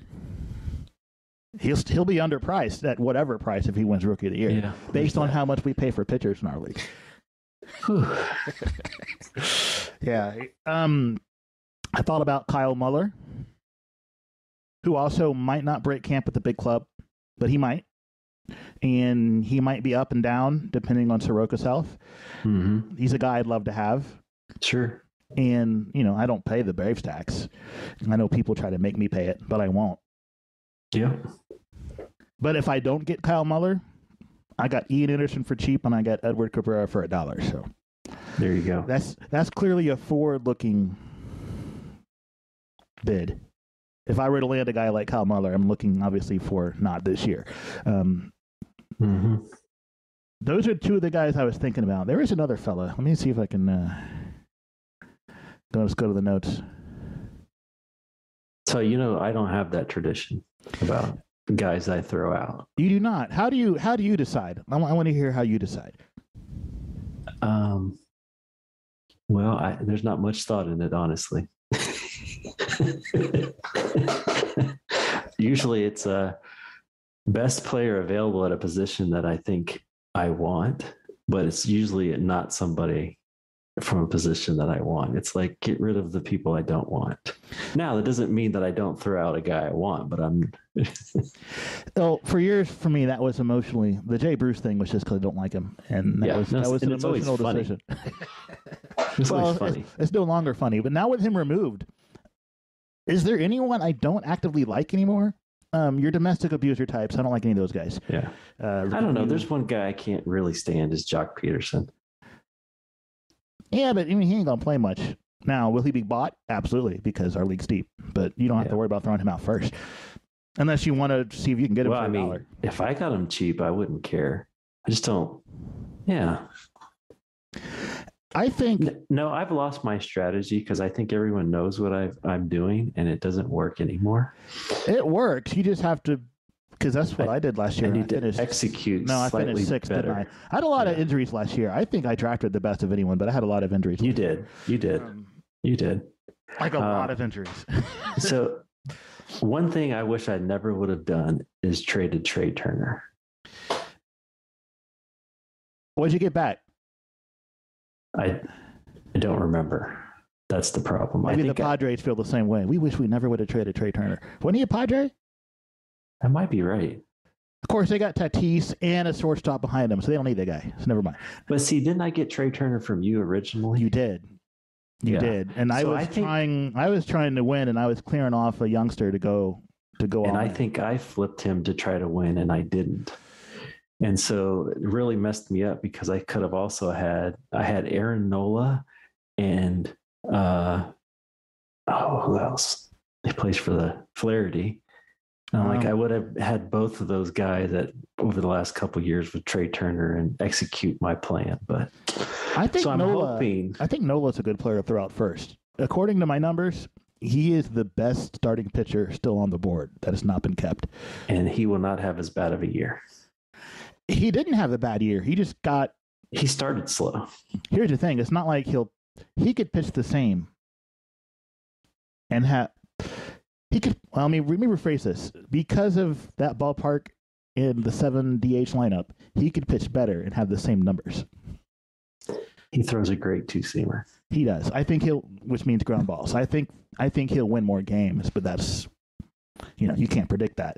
He'll be underpriced at whatever price if he wins Rookie of the Year, based on how much we pay for pitchers in our league. Yeah. I thought about Kyle Muller, who also might not break camp at the big club, but he might. And he might be up and down depending on Soroka's health. Mm-hmm. He's a guy I'd love to have. Sure. And, I don't pay the Braves tax. I know people try to make me pay it, but I won't. Yeah. But if I don't get Kyle Muller, I got Ian Anderson for cheap, and I got Edward Cabrera for $1. So there you go. That's clearly a forward-looking bid. If I were to land a guy like Kyle Muller, I'm looking obviously for not this year. Those are two of the guys I was thinking about. There is another fella. Let me see if I can. Let's go to the notes. So I don't have that tradition about guys I throw out. You do not. How do you decide? I want to hear how you decide. Well, there's not much thought in it, honestly. Usually it's a best player available at a position that I think I want, but it's usually not somebody from a position that I want. It's like, get rid of the people I don't want. Now, that doesn't mean that I don't throw out a guy I want, but I'm... Well, for years, for me, that was emotionally... The Jay Bruce thing was just because I don't like him. And that was an emotional decision. It's always funny. It's no longer funny, but now with him removed, is there anyone I don't actively like anymore? Your domestic abuser types, I don't like any of those guys. Yeah. I don't know. There's one guy I can't really stand is Jock Peterson. Yeah, but he ain't going to play much. Now, will he be bought? Absolutely, because our league's deep. But you don't have to worry about throwing him out first. Unless you want to see if you can get him for $1. If I got him cheap, I wouldn't care. I just don't. Yeah. I think... No, I've lost my strategy because I think everyone knows what I'm doing, and it doesn't work anymore. It works. You just have to... Because that's what I did last year. I need to execute. No, I finished sixth, didn't I? I had a lot of injuries last year. I think I drafted the best of anyone, but I had a lot of injuries. You did. Like a lot of injuries. So one thing I wish I never would have done is traded Trey Turner. What'd you get back? I don't remember. That's the problem. Maybe the Padres feel the same way. We wish we never would have traded Trey Turner. Wasn't he a Padre? That might be right. Of course, they got Tatis and a shortstop behind them, so they don't need that guy. So never mind. But see, didn't I get Trey Turner from you originally? You did. You did. And I was trying to win, and I was clearing off a youngster to go on. And I think I flipped him to try to win, and I didn't. And so it really messed me up because I could have also had Aaron Nola and who else? He plays for the Flaherty. I would have had both of those guys over the last couple of years with Trey Turner and execute my plan. But I think hoping. I think Nola's a good player to throw out first. According to my numbers, he is the best starting pitcher still on the board that has not been kept. And he will not have as bad of a year. He didn't have a bad year. He started slow. Here's the thing. It's not like he could pitch the same and let me rephrase this. Because of that ballpark in the 7 DH lineup, he could pitch better and have the same numbers. He throws a great two-seamer. He does. I think which means ground balls. I think he'll win more games, but that's, you can't predict that.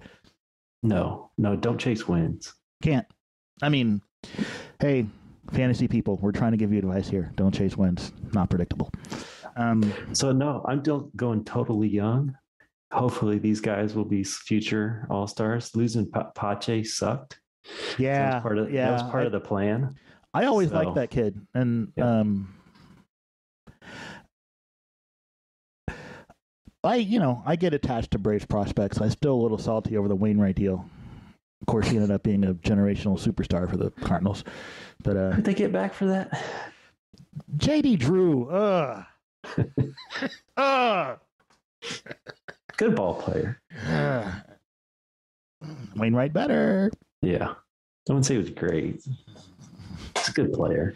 No, don't chase wins. Can't. Hey, fantasy people, we're trying to give you advice here. Don't chase wins. Not predictable. So no, I'm still going totally young. Hopefully these guys will be future all-stars. Losing Pache sucked. Yeah, that was part of the plan. I always liked that kid, and I get attached to Braves prospects. I'm still a little salty over the Wainwright deal. Of course, he ended up being a generational superstar for the Cardinals. But who'd they get back for that? JD Drew. Good ball player. Wainwright better. Yeah. I wouldn't say he was great. He's a good player.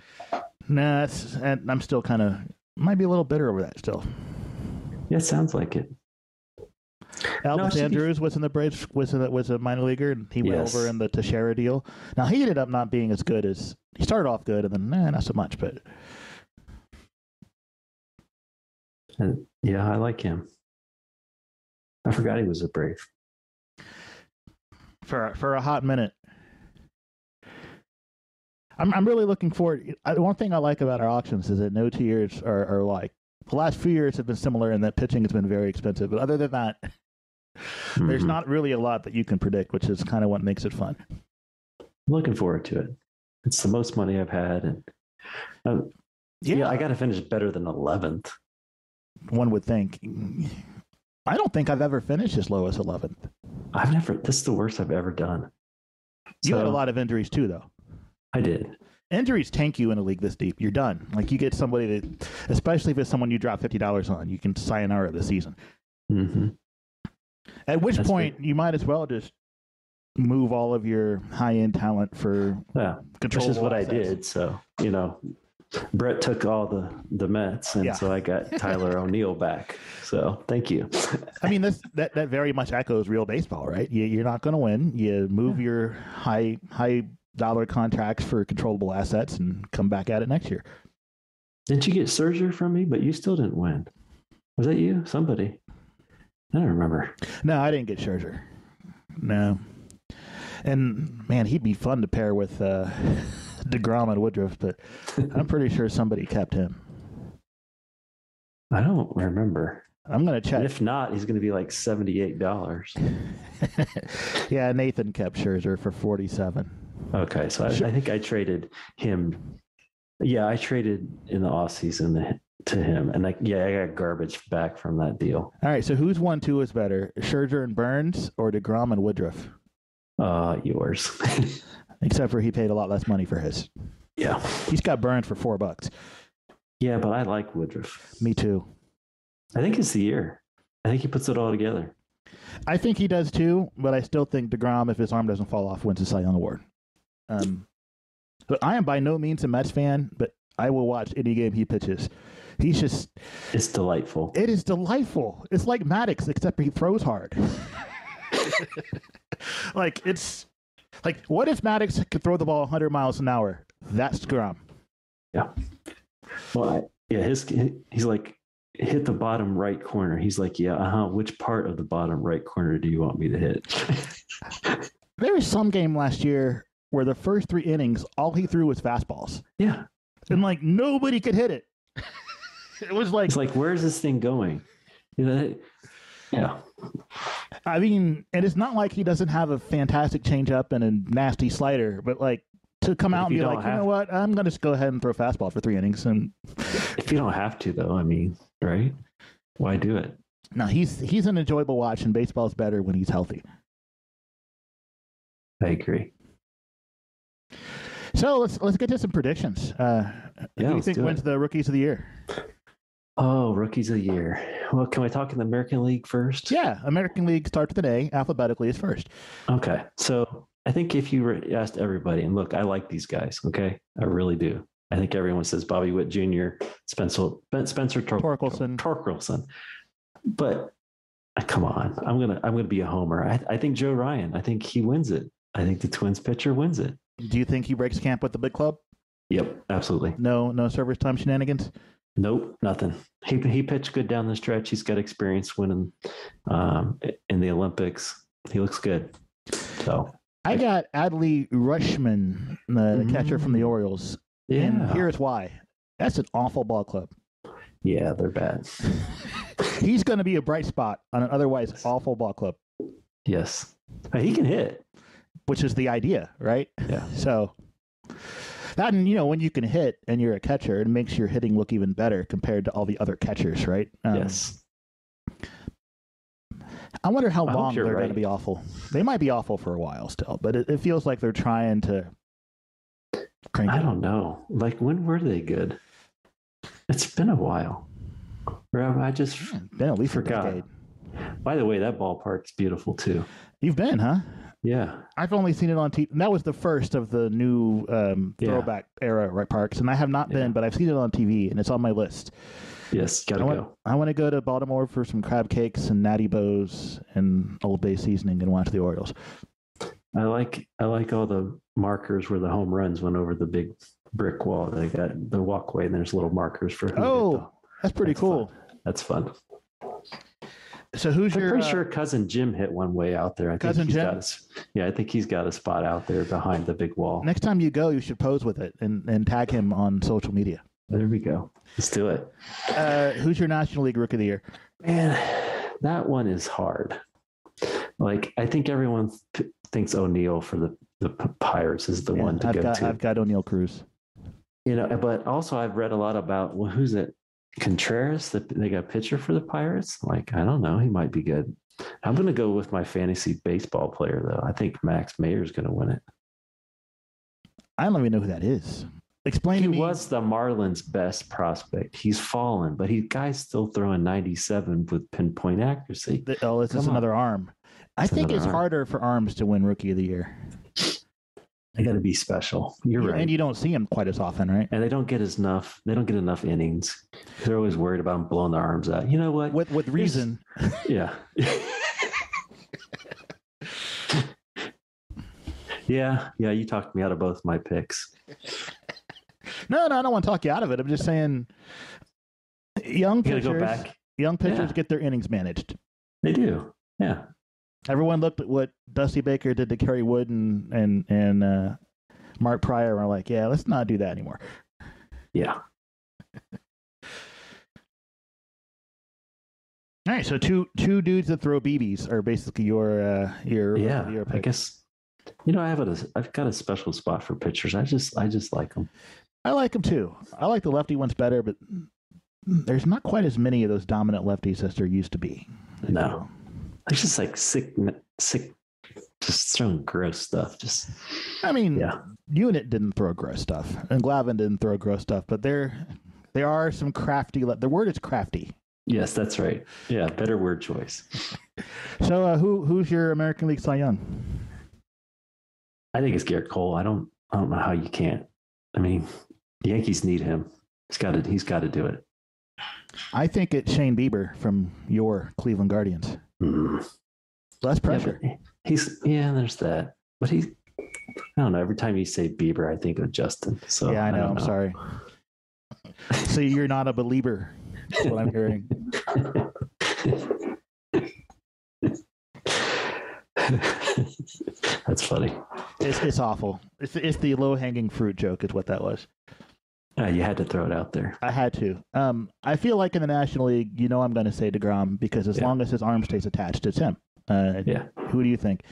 Nah, and I'm still might be a little bitter over that still. Yeah, it sounds like it. Elvis Andrews was in the Braves, was a minor leaguer, and he went over in the Teixeira deal. Now, he ended up not being as good as... He started off good, and then, not so much, but... Yeah, I like him. I forgot he was a Brave. For a hot minute. I'm really looking forward... One thing I like about our auctions is that no 2 years are like... The last few years have been similar in that pitching has been very expensive, but other than that... There's not really a lot that you can predict, which is kind of what makes it fun. I'm looking forward to it. It's the most money I've had. And I got to finish better than 11th. One would think. I don't think I've ever finished as low as 11th. This is the worst I've ever done. You had a lot of injuries too, though. I did. Injuries tank you in a league this deep. You're done. Like, you get somebody that, especially if it's someone you drop $50 on, you can sayonara this season. Mm-hmm. At which point, you might as well just move all of your high-end talent for control. Which is what I did. So, Brett took all the Mets, and so I got Tyler O'Neill back. So, thank you. I mean, that very much echoes real baseball, right? You're not going to win. You move your high dollar contracts for controllable assets and come back at it next year. Didn't you get Scherzer from me? But you still didn't win. Was that you? Somebody? I don't remember. No, I didn't get Scherzer. No. And, man, he'd be fun to pair with DeGrom and Woodruff, but I'm pretty sure somebody kept him. I don't remember. I'm going to check. And if not, he's going to be like $78. Yeah, Nathan kept Scherzer for $47. Okay, so I think I traded him. Yeah, I traded in the offseason to him, and I got garbage back from that deal. All right, so whose 1-2 is better, Scherzer and Burns or DeGrom and Woodruff? Yours. Except for he paid a lot less money for his. Yeah, he's got Burns for $4. Yeah, but I like Woodruff. Me too. I think it's the year. I think he puts it all together. I think he does too, but I still think DeGrom, if his arm doesn't fall off, wins the Cy Young Award. But I am by no means a Mets fan, but I will watch any game he pitches. He's just... It's delightful. It is delightful. It's like Maddox, except he throws hard. It's... Like, what if Maddox could throw the ball 100 miles an hour? That's DeGrom. Yeah. Well, he's like, hit the bottom right corner. He's like, which part of the bottom right corner do you want me to hit? There was some game last year where the first 3 innings, all he threw was fastballs. Yeah. And, nobody could hit it. It was like... It's like, where's this thing going? Yeah. I mean, and it's not like he doesn't have a fantastic changeup and a nasty slider, but, to come out and be like, you know what, I'm going to just go ahead and throw fastball for 3 innings. And if you don't have to, though, I mean, right? Why do it? No, he's an enjoyable watch, and baseball's better when he's healthy. I agree. So let's get to some predictions. Who do you think wins the Rookies of the Year? Oh, Rookies of the Year. Well, can we talk in the American League first? Yeah, American League starts with an A. Alphabetically is first. Okay. So I think if you asked everybody, and look, I like these guys, okay? I really do. I think everyone says Bobby Witt Jr., Spencer Torkelson. But come on, I'm gonna be a homer. I think Joe Ryan. I think he wins it. I think the Twins pitcher wins it. Do you think he breaks camp with the big club? Yep, absolutely. No service time shenanigans? Nope, nothing. He pitched good down the stretch. He's got experience winning in the Olympics. He looks good. So I got Adley Rutschman, the catcher from the Orioles. Yeah. And here's why. That's an awful ball club. Yeah, they're bad. He's going to be a bright spot on an otherwise awful ball club. Yes. He can hit. Which is the idea, right? Yeah. So that, and when you can hit and you're a catcher, it makes your hitting look even better compared to all the other catchers, right? Yes. I wonder how long they're right. going to be awful. They might be awful for a while still, but it feels like they're trying to crank it. I don't know. Like, when were they good? It's been a while. I just been at least forgot. A decade. By the way, that ballpark's beautiful too. You've been, huh? Yeah. I've only seen it on TV. That was the first of the new throwback era parks, and I have not been, but I've seen it on TV, and it's on my list. Yes, gotta go. I want to go to Baltimore for some crab cakes and natty bows and Old Bay seasoning and watch the Orioles. I like all the markers where the home runs went over the big brick wall. They got the walkway, and there's little markers for. That's pretty cool. Fun. That's fun. So I'm pretty sure cousin Jim hit one way out there. Cousin Jim? I think he's got a spot out there behind the big wall. Next time you go, you should pose with it and tag him on social media. There we go. Let's do it. Who's your National League Rookie of the Year? Man, that one is hard. Like, I think everyone thinks O'Neill for the Pirates is the one to go to. I've got O'Neill Cruz. But also I've read a lot about, who's it? Contreras, they got a pitcher for the Pirates. Like, I don't know. He might be good. I'm going to go with my fantasy baseball player, though. I think Max Mayer is going to win it. I don't even know who that is. Explain to me. He was the Marlins' best prospect. He's fallen, but guy's still throwing 97 with pinpoint accuracy. It's just another arm. I think it's harder for arms to win Rookie of the Year. They got to be special. You're right. And you don't see them quite as often, right? And they don't get enough innings. They're always worried about them blowing their arms out. You know what? With reason. Yeah. Yeah. You talked me out of both my picks. No, I don't want to talk you out of it. I'm just saying young pitchers get their innings managed. They do. Yeah. Everyone looked at what Dusty Baker did to Kerry Wood and Mark Pryor and were like, yeah, let's not do that anymore. Yeah. All right, so two dudes that throw BBs are basically your pick. I guess I've got a special spot for pitchers. I just like them. I like them too. I like the lefty ones better, but there's not quite as many of those dominant lefties as there used to be. No. It's just like sick, just throwing gross stuff. Unit didn't throw gross stuff, and Glavine didn't throw gross stuff, but there are some crafty. The word is crafty. Yes, that's right. Yeah, better word choice. So, who's your American League Cy Young? I think it's Garrett Cole. I don't know how you can't. I mean, the Yankees need him. He's got to do it. I think it's Shane Bieber from your Cleveland Guardians. Less pressure. Yeah, there's that. But I don't know. Every time you say Bieber, I think of Justin. So yeah, I know. I'm sorry. So you're not a believer. That's what I'm hearing. That's funny. It's awful. It's the low hanging fruit joke is what that was. You had to throw it out there. I had to. I feel like in the National League, I'm going to say DeGrom because as long as his arm stays attached, it's him. Who do you think?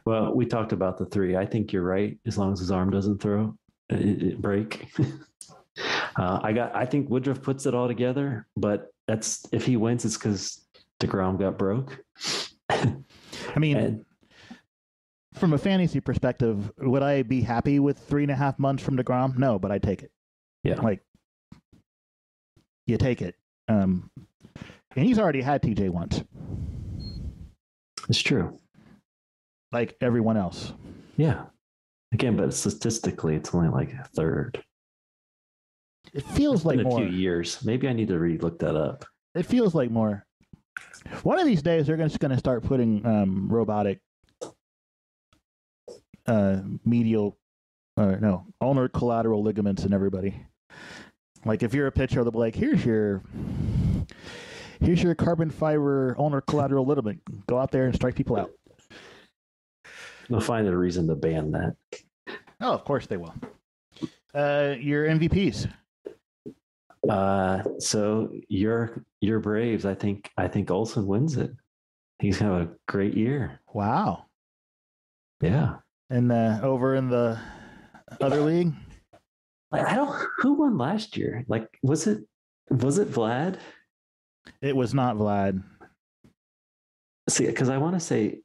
Well, we talked about the three. I think you're right. As long as his arm doesn't break. I think Woodruff puts it all together, but that's if he wins, it's because DeGrom got broke. I mean, from a fantasy perspective, would I be happy with 3.5 months from DeGrom? No, but I'd take it. Yeah. Like, you take it. And he's already had TJ once. It's true. Like everyone else. Yeah. Again, but statistically, it's only like a third. It feels like more. In a few years. Maybe I need to re-look that up. It feels like more. One of these days, they're just going to start putting robotic ulnar collateral ligaments in everybody. Like if you're a pitcher, they'll be like, here's your carbon fiber ulnar collateral ligament. Go out there and strike people out. They'll find a reason to ban that. Oh, of course they will. Your MVPs. So your Braves, I think Olsen wins it. He's having a great year. Wow. Yeah. And over in the other league, I don't. Who won last year? Like, was it Vlad? it was not Vlad. See, because I want to say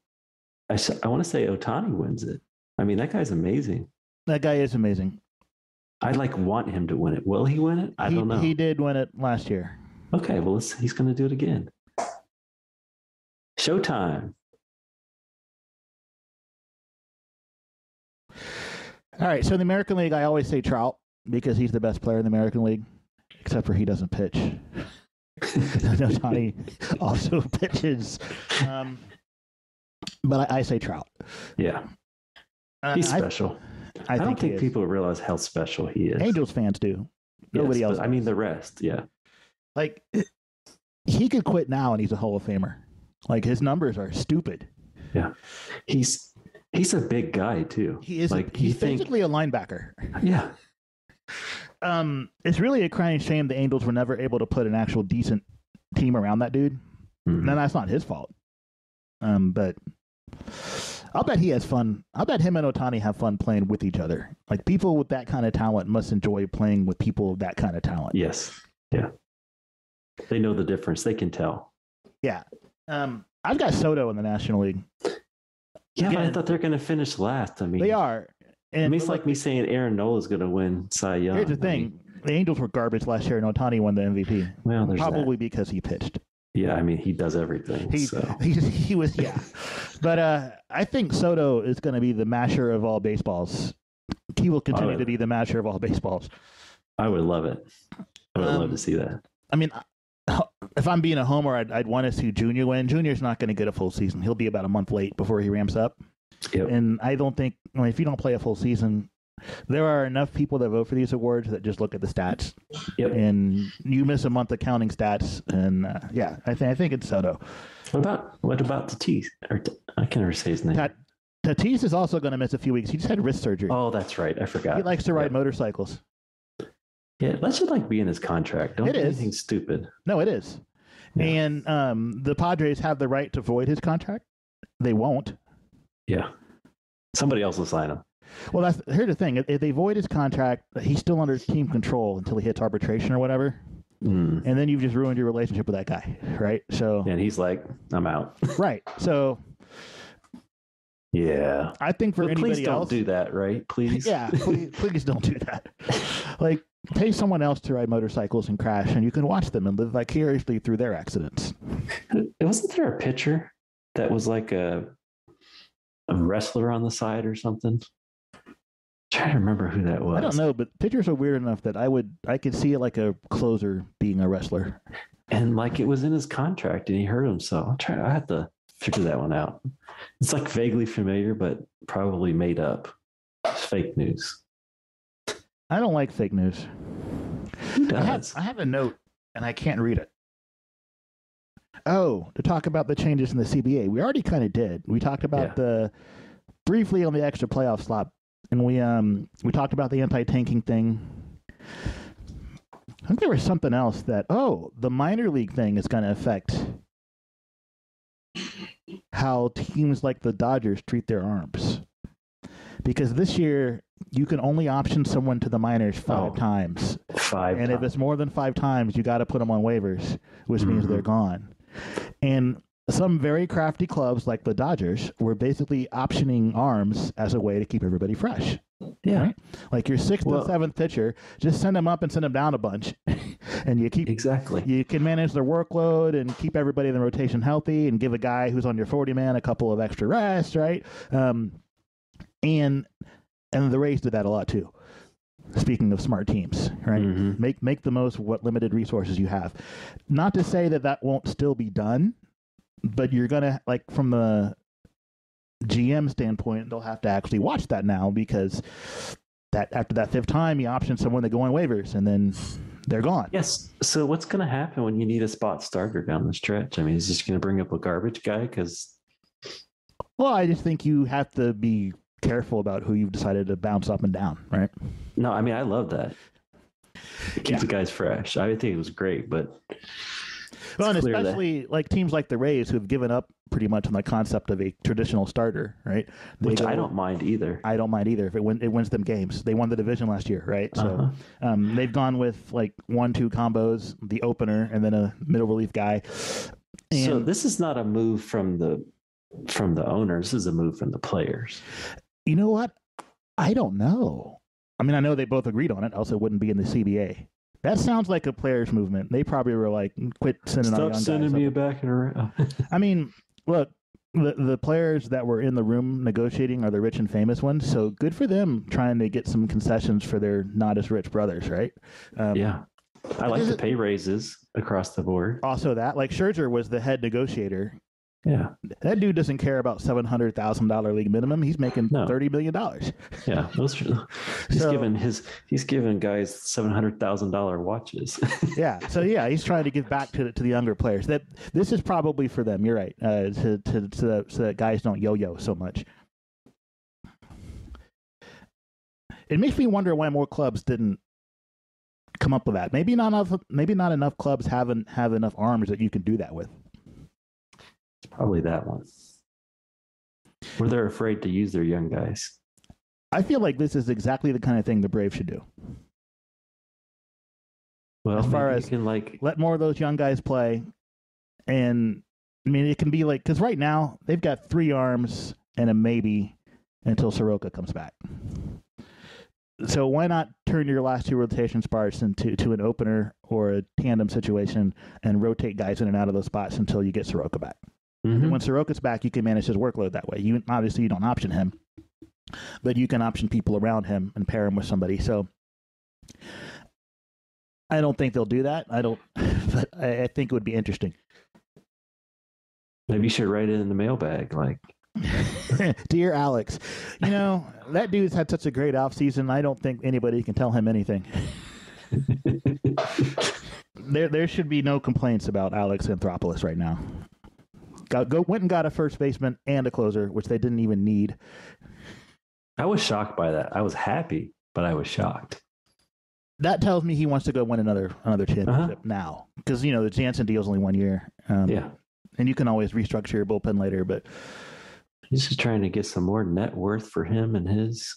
Otani wins it. I mean, that guy's amazing. That guy is amazing. I want him to win it. Will he win it? I don't know. He did win it last year. Okay, well, he's going to do it again. Showtime. All right, so in the American League, I always say Trout because he's the best player in the American League, except for he doesn't pitch. Otani also pitches. But I say Trout. Yeah. He's special. I don't think people realize how special he is. Angels fans do. Nobody else. I mean, the rest, yeah. Like, he could quit now and he's a Hall of Famer. Like, his numbers are stupid. Yeah. He's a big guy, too. He is. Like, he's basically a linebacker. Yeah. It's really a crying shame the Angels were never able to put an actual decent team around that dude. Mm-hmm. And that's not his fault. But I'll bet he has fun. I'll bet him and Otani have fun playing with each other. Like, people with that kind of talent must enjoy playing with people with that kind of talent. Yes. Yeah. They know the difference. They can tell. Yeah. I've got Soto in the National League. Yeah, but I thought they're going to finish last. I mean, they are. And it's like me saying Aaron Nola is going to win Cy Young. Here's the thing. The Angels were garbage last year, and Otani won the MVP. Well, there's probably because he pitched. Yeah, I mean, he does everything. He was, yeah. But I think Soto is going to be the masher of all baseballs. He will continue to be the masher of all baseballs. I would love it. I would love to see that. I mean, if I'm being a homer, I'd want to see Junior win. Junior's not going to get a full season. He'll be about a month late before he ramps up. Yep. And I don't think, if you don't play a full season, there are enough people that vote for these awards that just look at the stats. Yep. And you miss a month of counting stats. And yeah, I think it's Soto. What about Tatis? I can't ever say his name. Tatis is also going to miss a few weeks. He just had wrist surgery. Oh, that's right. I forgot. He likes to ride motorcycles. Yeah, that should be in his contract. Don't do anything stupid. No, it is. Yeah. And the Padres have the right to void his contract. They won't. Yeah. Somebody else will sign him. Well, here's the thing. If they void his contract, he's still under team control until he hits arbitration or whatever. And then you've just ruined your relationship with that guy, right? So. And he's like, I'm out. Right. So. Yeah. I think for anybody else. Please don't do that, right? Please. Yeah. Please don't do that. Like, pay someone else to ride motorcycles and crash, and you can watch them and live vicariously through their accidents. Wasn't there a pitcher that was like a wrestler on the side or something? I'm trying to remember who that was. I don't know, but pitchers are weird enough that I could see it like a closer being a wrestler. And like it was in his contract and he hurt himself. I have to figure that one out. It's like vaguely familiar, but probably made up. It's fake news. I don't like fake news. Who does? I have a note and I can't read it. Oh, to talk about the changes in the CBA. We already kind of did. We talked about briefly on the extra playoff slot, and we talked about the anti-tanking thing. I think there was something else that the minor league thing is going to affect how teams like the Dodgers treat their arms. Because this year you can only option someone to the minors 5 times. And if it's more than 5 times, you got to put them on waivers, which means they're gone. And some very crafty clubs like the Dodgers were basically optioning arms as a way to keep everybody fresh. Yeah. Right? Like your 6th and 7th pitcher, just send them up and send them down a bunch. And you keep you can manage their workload and keep everybody in the rotation healthy and give a guy who's on your 40-man a couple of extra rests, right? And the Rays did that a lot too. Speaking of smart teams, right? Make the most of what limited resources you have. Not to say that won't still be done, but you're gonna, like, from the GM standpoint, they'll have to actually watch that now, because that after that 5th time, you option someone to go on waivers, and then they're gone. Yes. So what's going to happen when you need a spot starter down the stretch? I mean, is this going to bring up a garbage guy? Well, I just think you have to be careful about who you've decided to bounce up and down, right? No, I mean, I love that. keep the guys fresh. I think it was great, but well, and especially like teams like the Rays who've given up pretty much on the concept of a traditional starter, right? I don't mind either. I don't mind either if it wins them games. They won the division last year, right? So they've gone with like 1-2 combos, the opener, and then a middle relief guy. And so this is not a move from the owners. This is a move from the players. You know what? I don't know. I mean, I know they both agreed on it, else it wouldn't be in the CBA. That sounds like a players' movement. They probably were like, quit sending our young guys. Stop sending me back and around. I mean, look, the players that were in the room negotiating are the rich and famous ones, so good for them trying to get some concessions for their not as rich brothers, right? Yeah. I like the pay raises across the board. Also that, like Scherzer was the head negotiator. Yeah. That dude doesn't care about $700,000 league minimum. He's making $30 million. Yeah. He's giving guys $700,000 watches. Yeah. So yeah, he's trying to give back to the younger players. This is probably for them. You're right. So that guys don't yo-yo so much. It makes me wonder why more clubs didn't come up with that. Maybe not enough clubs have enough arms that you can do that with. Probably that one. Or they're afraid to use their young guys. I feel like this is exactly the kind of thing the Braves should do. Well, as far as let more of those young guys play. And I mean, it can be like, because right now they've got 3 arms and a maybe until Soroka comes back. So why not turn your last 2 rotation spots into an opener or a tandem situation and rotate guys in and out of those spots until you get Soroka back? Mm-hmm. When Soroka's back, you can manage his workload that way. You don't option him, but you can option people around him and pair him with somebody. So I don't think they'll do that. But I think it would be interesting. Maybe you should write it in the mailbag, like, dear Alex, that dude's had such a great off season. I don't think anybody can tell him anything. There should be no complaints about Alex Anthopoulos right now. Went and got a first baseman and a closer, which they didn't even need. I was shocked by that. I was happy, but I was shocked. That tells me he wants to go win another championship now, because the Jansen deal's only 1 year. Yeah, and you can always restructure your bullpen later, but he's just trying to get some more net worth for him and his.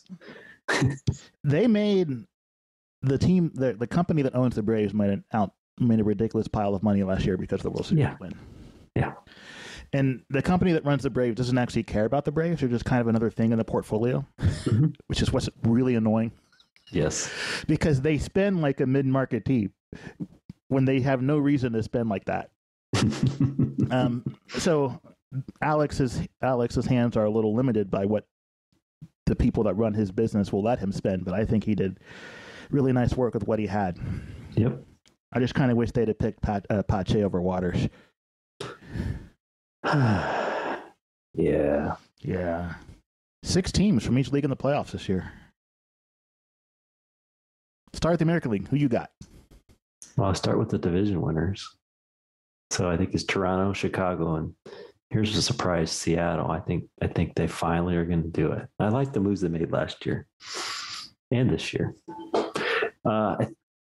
They made the team, the company that owns the Braves made a ridiculous pile of money last year because of the World Series win. Yeah. And the company that runs the Braves doesn't actually care about the Braves. They're just kind of another thing in the portfolio, which is what's really annoying. Yes. Because they spend like a mid-market team when they have no reason to spend like that. So Alex's hands are a little limited by what the people that run his business will let him spend, but I think he did really nice work with what he had. Yep. I just kind of wish they'd have picked Pache over Waters. Yeah. 6 teams from each league in the playoffs this year. Start with the American League. Who you got? Well, I'll start with the division winners. So I think it's Toronto, Chicago, and here's a surprise, Seattle. I think they finally are going to do it. I like the moves they made last year and this year.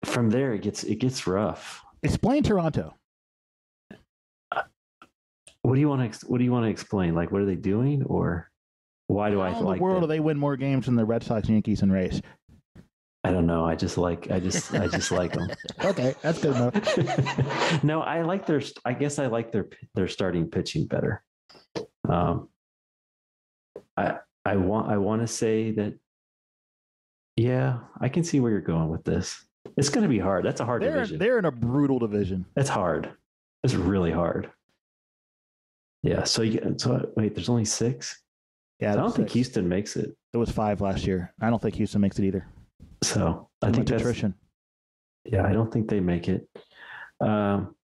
From there, it gets rough. Explain Toronto. What do you want to explain? Like, what are they doing, or why do I like? How in the world do they win more games than the Red Sox, Yankees, and Rays? I don't know. I just like them. Okay, that's good enough. No, I like their starting pitching better. I want to say that. Yeah, I can see where you're going with this. It's going to be hard. That's a hard division. They're in a brutal division. That's hard. It's really hard. Yeah. So wait, there's only 6. Yeah, I don't think Houston makes it. It was 5 last year. I don't think Houston makes it either. So I think that's attrition. Yeah, I don't think they make it. I'm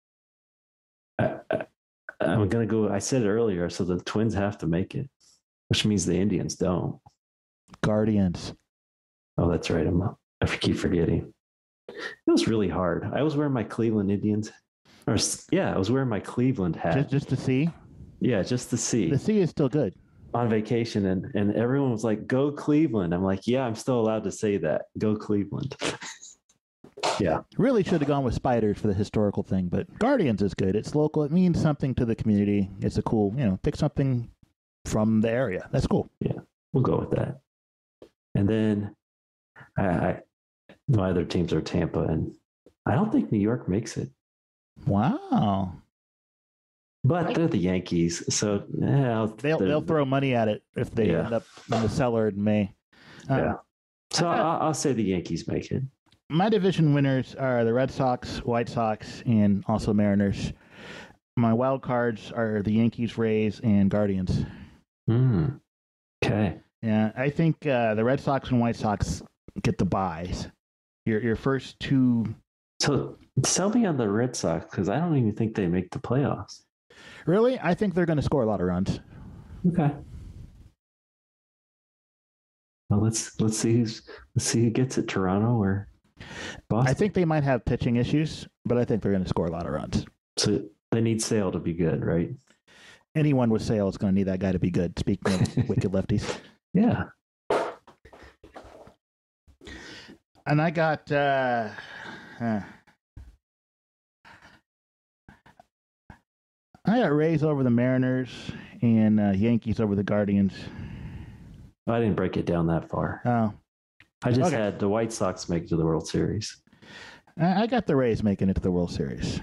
going to go. I said it earlier. So the Twins have to make it, which means the Indians don't. Guardians. Oh, that's right. I keep forgetting. It was really hard. I was wearing my Cleveland Indians. I was wearing my Cleveland hat. Just to see? Yeah, just to see. The C is still good. On vacation, and everyone was like, go Cleveland. I'm like, yeah, I'm still allowed to say that. Go Cleveland. Yeah. Really should have gone with spiders for the historical thing, but Guardians is good. It's local. It means something to the community. It's a cool, pick something from the area. That's cool. Yeah, we'll go with that. And then my other teams are Tampa, and I don't think New York makes it. Wow. But they're the Yankees, so they'll throw money at it if they end up in the cellar in May. So I'll say the Yankees make it. My division winners are the Red Sox, White Sox, and also Mariners. My wild cards are the Yankees, Rays, and Guardians. Okay. Yeah, I think the Red Sox and White Sox get the buys. Your first two. So sell me on the Red Sox, because I don't even think they make the playoffs. Really? I think they're going to score a lot of runs. Okay. Well, let's see who gets it, Toronto or Boston. I think they might have pitching issues, but I think they're going to score a lot of runs. So they need Sale to be good, right? Anyone with Sale is going to need that guy to be good. Speaking of wicked lefties. Yeah. And I got Rays over the Mariners and Yankees over the Guardians. I didn't break it down that far. Oh. I just had the White Sox make it to the World Series. I got the Rays making it to the World Series.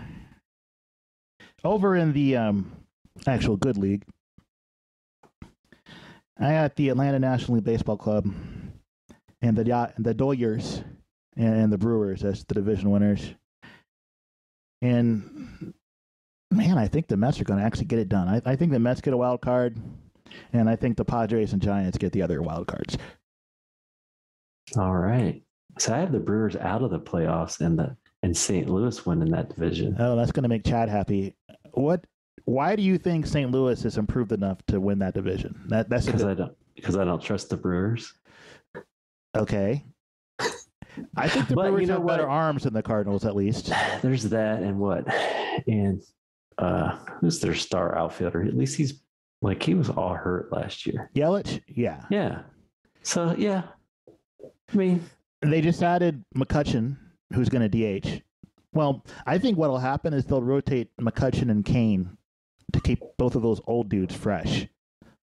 Over in the actual good league, I got the Atlanta National League Baseball Club and the Dodgers and the Brewers as the division winners. And man, I think the Mets are going to actually get it done. I think the Mets get a wild card, and I think the Padres and Giants get the other wild cards. All right. So I have the Brewers out of the playoffs and St. Louis winning that division. Oh, that's going to make Chad happy. Why do you think St. Louis has improved enough to win that division? That's because I don't trust the Brewers. Okay. I think the Brewers have better arms than the Cardinals, at least. There's that, and who's their star outfielder? At least he was all hurt last year. Yelich? Yeah. Yeah. So, yeah. I mean, they just added McCutchen, who's going to DH. Well, I think what'll happen is they'll rotate McCutchen and Kane to keep both of those old dudes fresh.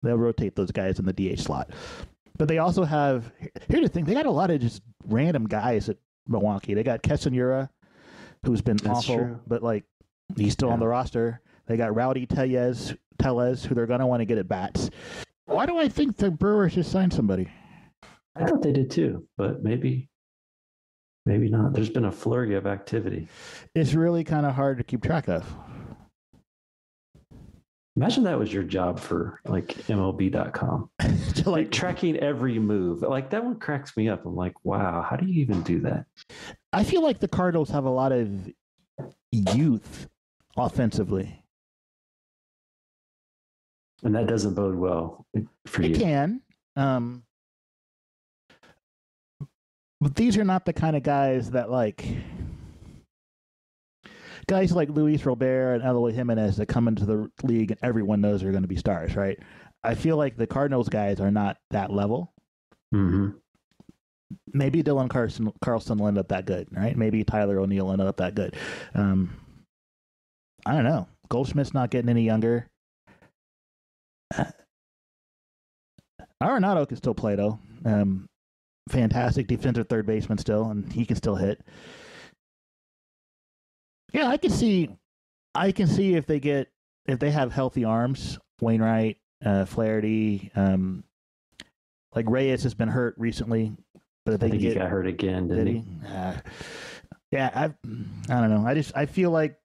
They'll rotate those guys in the DH slot. But they also have, here's the thing, they got a lot of just random guys at Milwaukee. They got Kessenura, who's been awful, but he's still on the roster. They got Rowdy Tellez, who they're going to want to get at bats. Why do I think the Brewers just signed somebody? I thought they did too, but maybe not. There's been a flurry of activity. It's really kind of hard to keep track of. Imagine that was your job for MLB.com. Tracking every move. That one cracks me up. I'm like, wow, how do you even do that? I feel like the Cardinals have a lot of youth offensively. And that doesn't bode well for you. It can. But these are not the kind of guys that guys like Luis Robert and Eloy Jimenez that come into the league and everyone knows they're going to be stars, right? I feel like the Cardinals guys are not that level. Mm-hmm. Maybe Dylan Carlson will end up that good, right? Maybe Tyler O'Neill will end up that good. I don't know. Goldschmidt's not getting any younger. Arenado can still play, though. Fantastic defensive third baseman still, and he can still hit. Yeah, I can see if they have healthy arms, Wainwright, Flaherty, Reyes has been hurt recently, but if I think he got hurt again, didn't he? I don't know. I feel like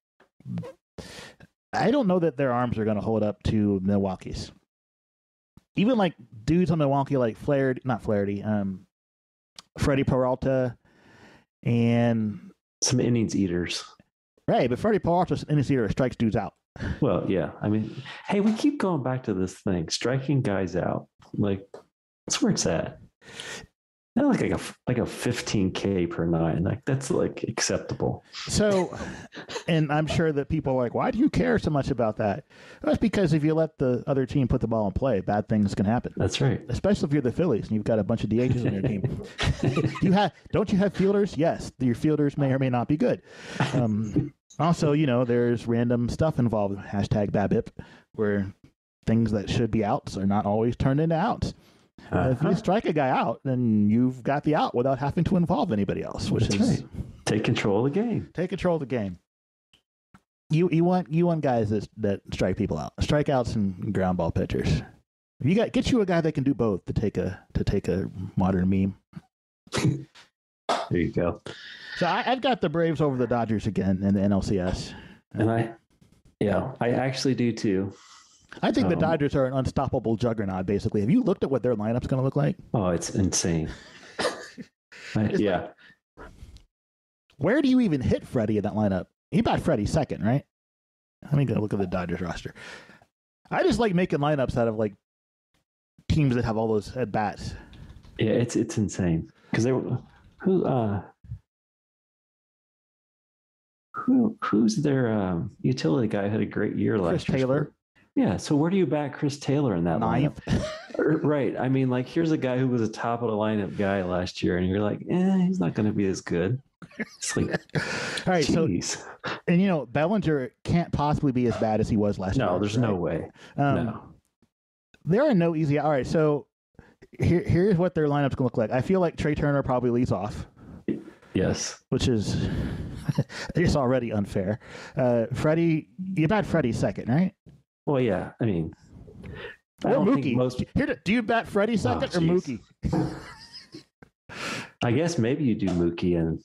I don't know that their arms are going to hold up to Milwaukee's. Even dudes on Milwaukee like Flaherty, Freddie Peralta, and some innings eaters. Right, but Freddie Peralta's innings eater strikes dudes out. Well, yeah. I mean, hey, we keep going back to this thing, striking guys out. That's where it's at. Not like a 15K per night. Like that's like acceptable. So, and I'm sure that people are like, why do you care so much about that? Well, that's because if you let the other team put the ball in play, bad things can happen. That's right. Especially if you're the Phillies and you've got a bunch of DHs on your team. Don't you have fielders? Yes, your fielders may or may not be good. Also, there's random stuff involved. Hashtag BABIP, where things that should be outs are not always turned into outs. If you strike a guy out, then you've got the out without having to involve anybody else, which That's is right. Take control of the game. Take control of the game. You want guys that strike people out, strikeouts and ground ball pitchers. Get you a guy that can do both to take a modern meme. There you go. So I've got the Braves over the Dodgers again in the NLCS, and I actually do too. I think the Dodgers are an unstoppable juggernaut, basically. Have you looked at what their lineup's going to look like? Oh, it's insane. Yeah. Where do you even hit Freddie in that lineup? He bat Freddie second, right? Let me go look at the Dodgers roster. I just like making lineups out of like teams that have all those at bats. Yeah, it's insane. Because who's their utility guy who had a great year last year? Chris Taylor. Yeah, so where do you back Chris Taylor in that lineup? Right. I mean, like, here's a guy who was a top of the lineup guy last year, and you're like, he's not going to be as good. It's like, all right, geez. So, and Bellinger can't possibly be as bad as he was last year. No, there's no way. No. There are no easy. All right, so here's what their lineup's going to look like. I feel like Trey Turner probably leads off. Yes. Which is it's already unfair. Freddie, you bat Freddie second, right? Well, yeah. I mean, or Mookie. Do you bat Freddie second or Mookie? I guess maybe you do Mookie and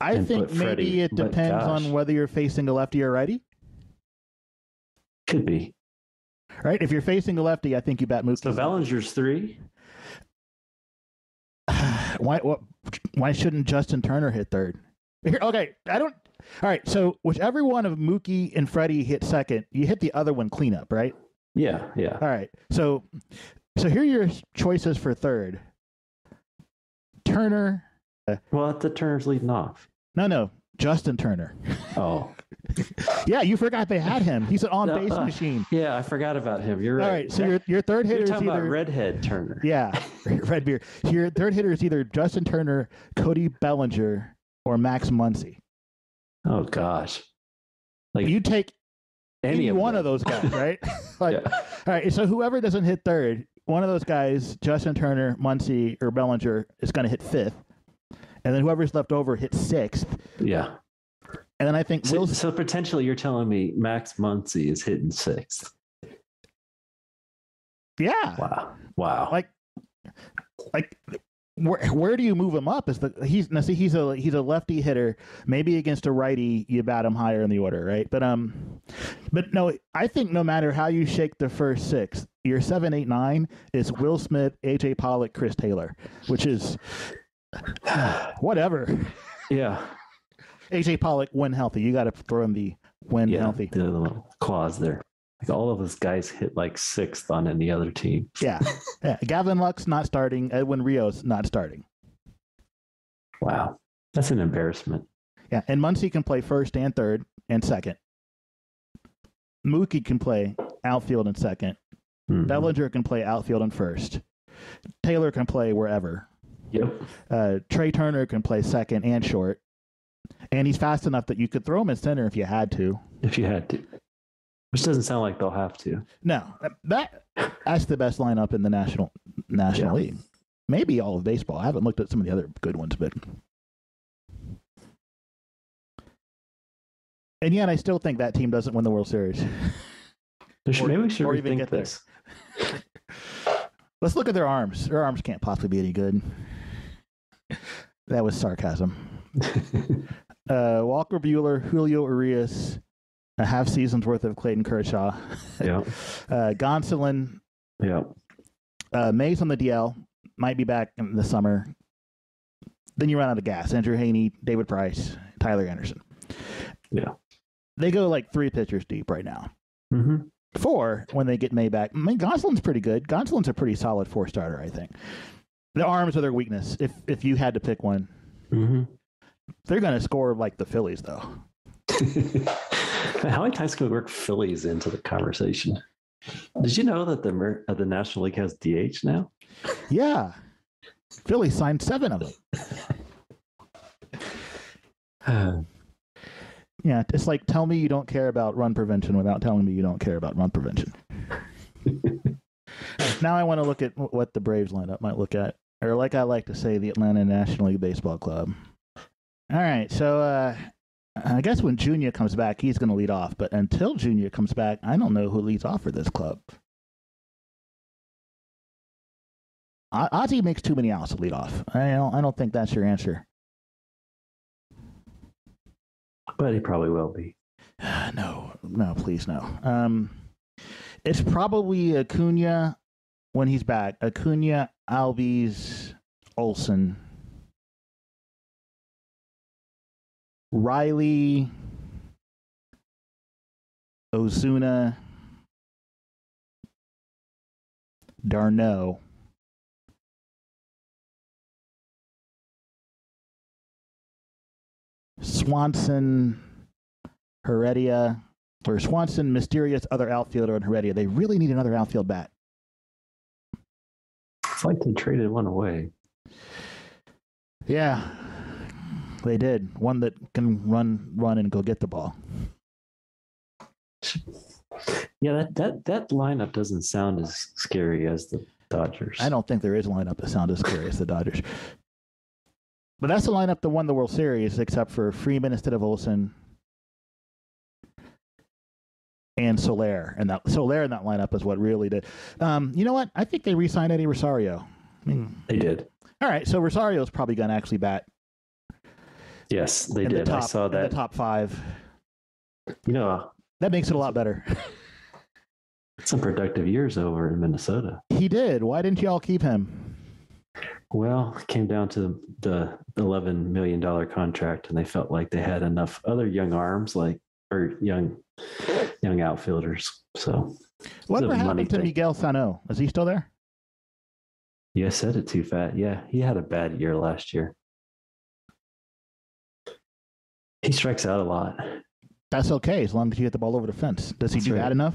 I think maybe it depends on whether you're facing a lefty or righty. Could be. Right? If you're facing a lefty, I think you bat Mookie. So Bellinger's 3? Why shouldn't Justin Turner hit third? Okay, All right, so whichever one of Mookie and Freddie hit second, you hit the other one cleanup, right? Yeah. All right, so here are your choices for third. Turner. Well, the Turner's leading off. No, Justin Turner. Oh. Yeah, you forgot they had him. He's an on-base machine. Yeah, I forgot about him. You're right. All right, so your third hitter is either about redhead Turner. Yeah, red beard. Your third hitter is either Justin Turner, Cody Bellinger, or Max Muncy. Oh gosh, like you take any one of those guys, right? All right. So whoever doesn't hit third, one of those guys, Justin Turner, Muncy, or Bellinger, is going to hit fifth, and then whoever's left over hits sixth. Yeah. And then I think so potentially you're telling me Max Muncy is hitting sixth. Yeah. Wow. Like where do you move him up? He's a lefty hitter. Maybe against a righty, you bat him higher in the order, right? But no, I think no matter how you shake the first six, your 7, 8, 9 is Will Smith, AJ Pollock, Chris Taylor, which is whatever. Yeah. AJ Pollock, when healthy. You got to throw in the when healthy. The little clause there. Like all of those guys hit like sixth on any other team. Yeah. Gavin Lux not starting. Edwin Rios not starting. Wow. That's an embarrassment. Yeah. And Muncy can play first and third and second. Mookie can play outfield and second. Mm-hmm. Bellinger can play outfield and first. Taylor can play wherever. Yep. Trey Turner can play second and short. And he's fast enough that you could throw him in center if you had to. Which doesn't sound like they'll have to. No, that's the best lineup in the National League. Maybe all of baseball. I haven't looked at some of the other good ones, but and yet I still think that team doesn't win the World Series. Maybe we should rethink this. Let's look at their arms. Their arms can't possibly be any good. That was sarcasm. Walker Buehler, Julio Urias, a half season's worth of Clayton Kershaw. Yeah. Gonsolin. Yeah. Mays on the DL, might be back in the summer. Then you run out of gas. Andrew Haney, David Price, Tyler Anderson. Yeah. They go like 3 pitchers deep right now. Mm-hmm. 4 when they get May back. I mean, Gonsolin's pretty good. Gonsolin's a pretty solid 4-starter, I think. The arms are their weakness. If you had to pick one, they're going to score like the Phillies, though. How many times can we work Phillies into the conversation? Did you know that the National League has DH now? Yeah. Phillies signed 7 of them. Yeah, it's like, tell me you don't care about run prevention without telling me you don't care about run prevention. Now I want to look at what the Braves lineup might look at. Or like I like to say, the Atlanta National League Baseball Club. All right, so I guess when Junior comes back, he's going to lead off. But until Junior comes back, I don't know who leads off for this club. Ozzie makes too many outs to lead off. I don't think that's your answer. But he probably will be. No, please no. It's probably Acuna when he's back. Acuna, Albies, Olsen, Riley, Ozuna, Darno, Swanson, Heredia, or Swanson, mysterious other outfielder, and Heredia. They really need another outfield bat. It's like they traded one away. Yeah, they did. One that can run and go get the ball. Yeah, that lineup doesn't sound as scary as the Dodgers. I don't think there is a lineup that sounds as scary as the Dodgers. But that's the lineup that won the World Series, except for Freeman instead of Olsen and Soler. And that Soler in that lineup is what really did. You know what? I think they re-signed Eddie Rosario. They did. All right, so Rosario's probably going to actually bat. Yes, they did. I saw that. In the top 5. You know, that makes it a lot better. Some productive years over in Minnesota. He did. Why didn't y'all keep him? Well, it came down to the $11 million contract, and they felt like they had enough other young arms, or young outfielders. So, whatever happened to Miguel Sano? Is he still there? You said it too fat. Yeah, he had a bad year last year. He strikes out a lot. That's okay, as long as you get the ball over the fence. Does he do that enough?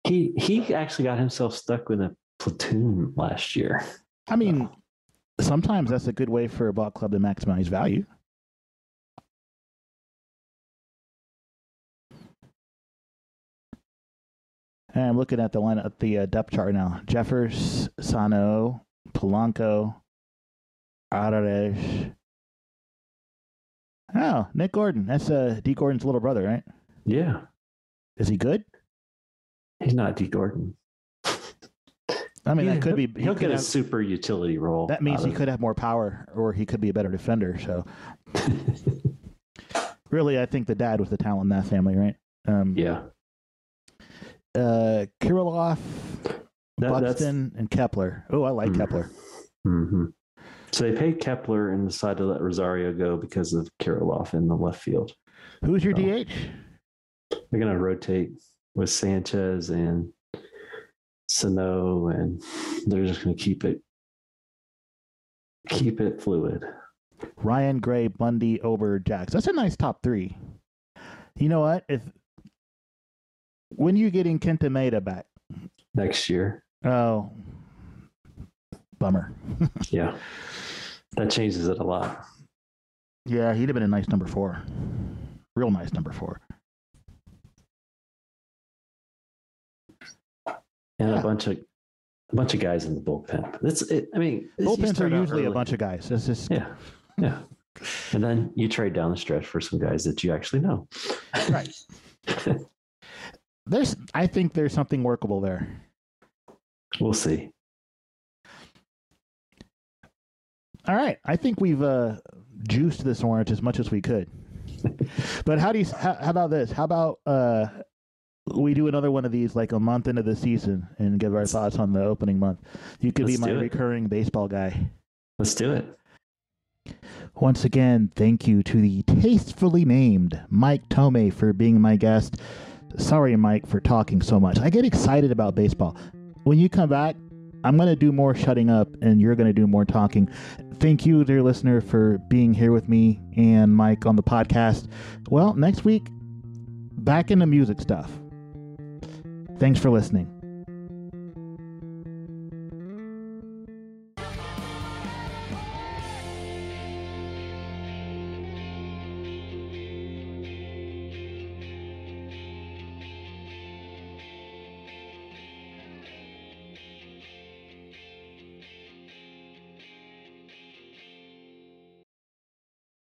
He actually got himself stuck with a platoon last year. I mean, sometimes that's a good way for a ball club to maximize value. And I'm looking at the line at the depth chart now. Jeffers, Sano, Polanco, Arares. Oh, Nick Gordon. That's D. Gordon's little brother, right? Yeah. Is he good? He's not D. Gordon. I mean, that could be. He'll get a super utility role. That means he could have more power, or he could be a better defender. So, really, I think the dad was the talent in that family, right? Yeah. Kirilloff, Buxton, and Kepler. Oh, I like Kepler. Mm-hmm. So they paid Kepler and decided to let Rosario go because of Kirilloff in the left field. Who's your DH? They're going to rotate with Sanchez and Sano, and they're just going to keep it fluid. Ryan, Gray, Bundy, Ober, Jax. That's a nice top 3. You know what? When are you getting Kenta Maeda back? Next year. Oh, bummer. Yeah. That changes it a lot. Yeah, he'd have been a nice number 4. Real nice number 4. And a bunch of guys in the bullpen. Bullpens are usually a bunch of guys. It's just yeah. And then you trade down the stretch for some guys that you actually know. Right. I think there's something workable there. We'll see. All right. I think we've juiced this orange as much as we could. But how about this? How about we do another one of these like a month into the season and give our thoughts on the opening month? You could be my recurring baseball guy. Let's do it. Once again, thank you to the tastefully named Mike Thome for being my guest. Sorry, Mike, for talking so much. I get excited about baseball. When you come back, I'm going to do more shutting up and you're going to do more talking. Thank you, dear listener, for being here with me and Mike on the podcast. Well, next week, back into music stuff. Thanks for listening.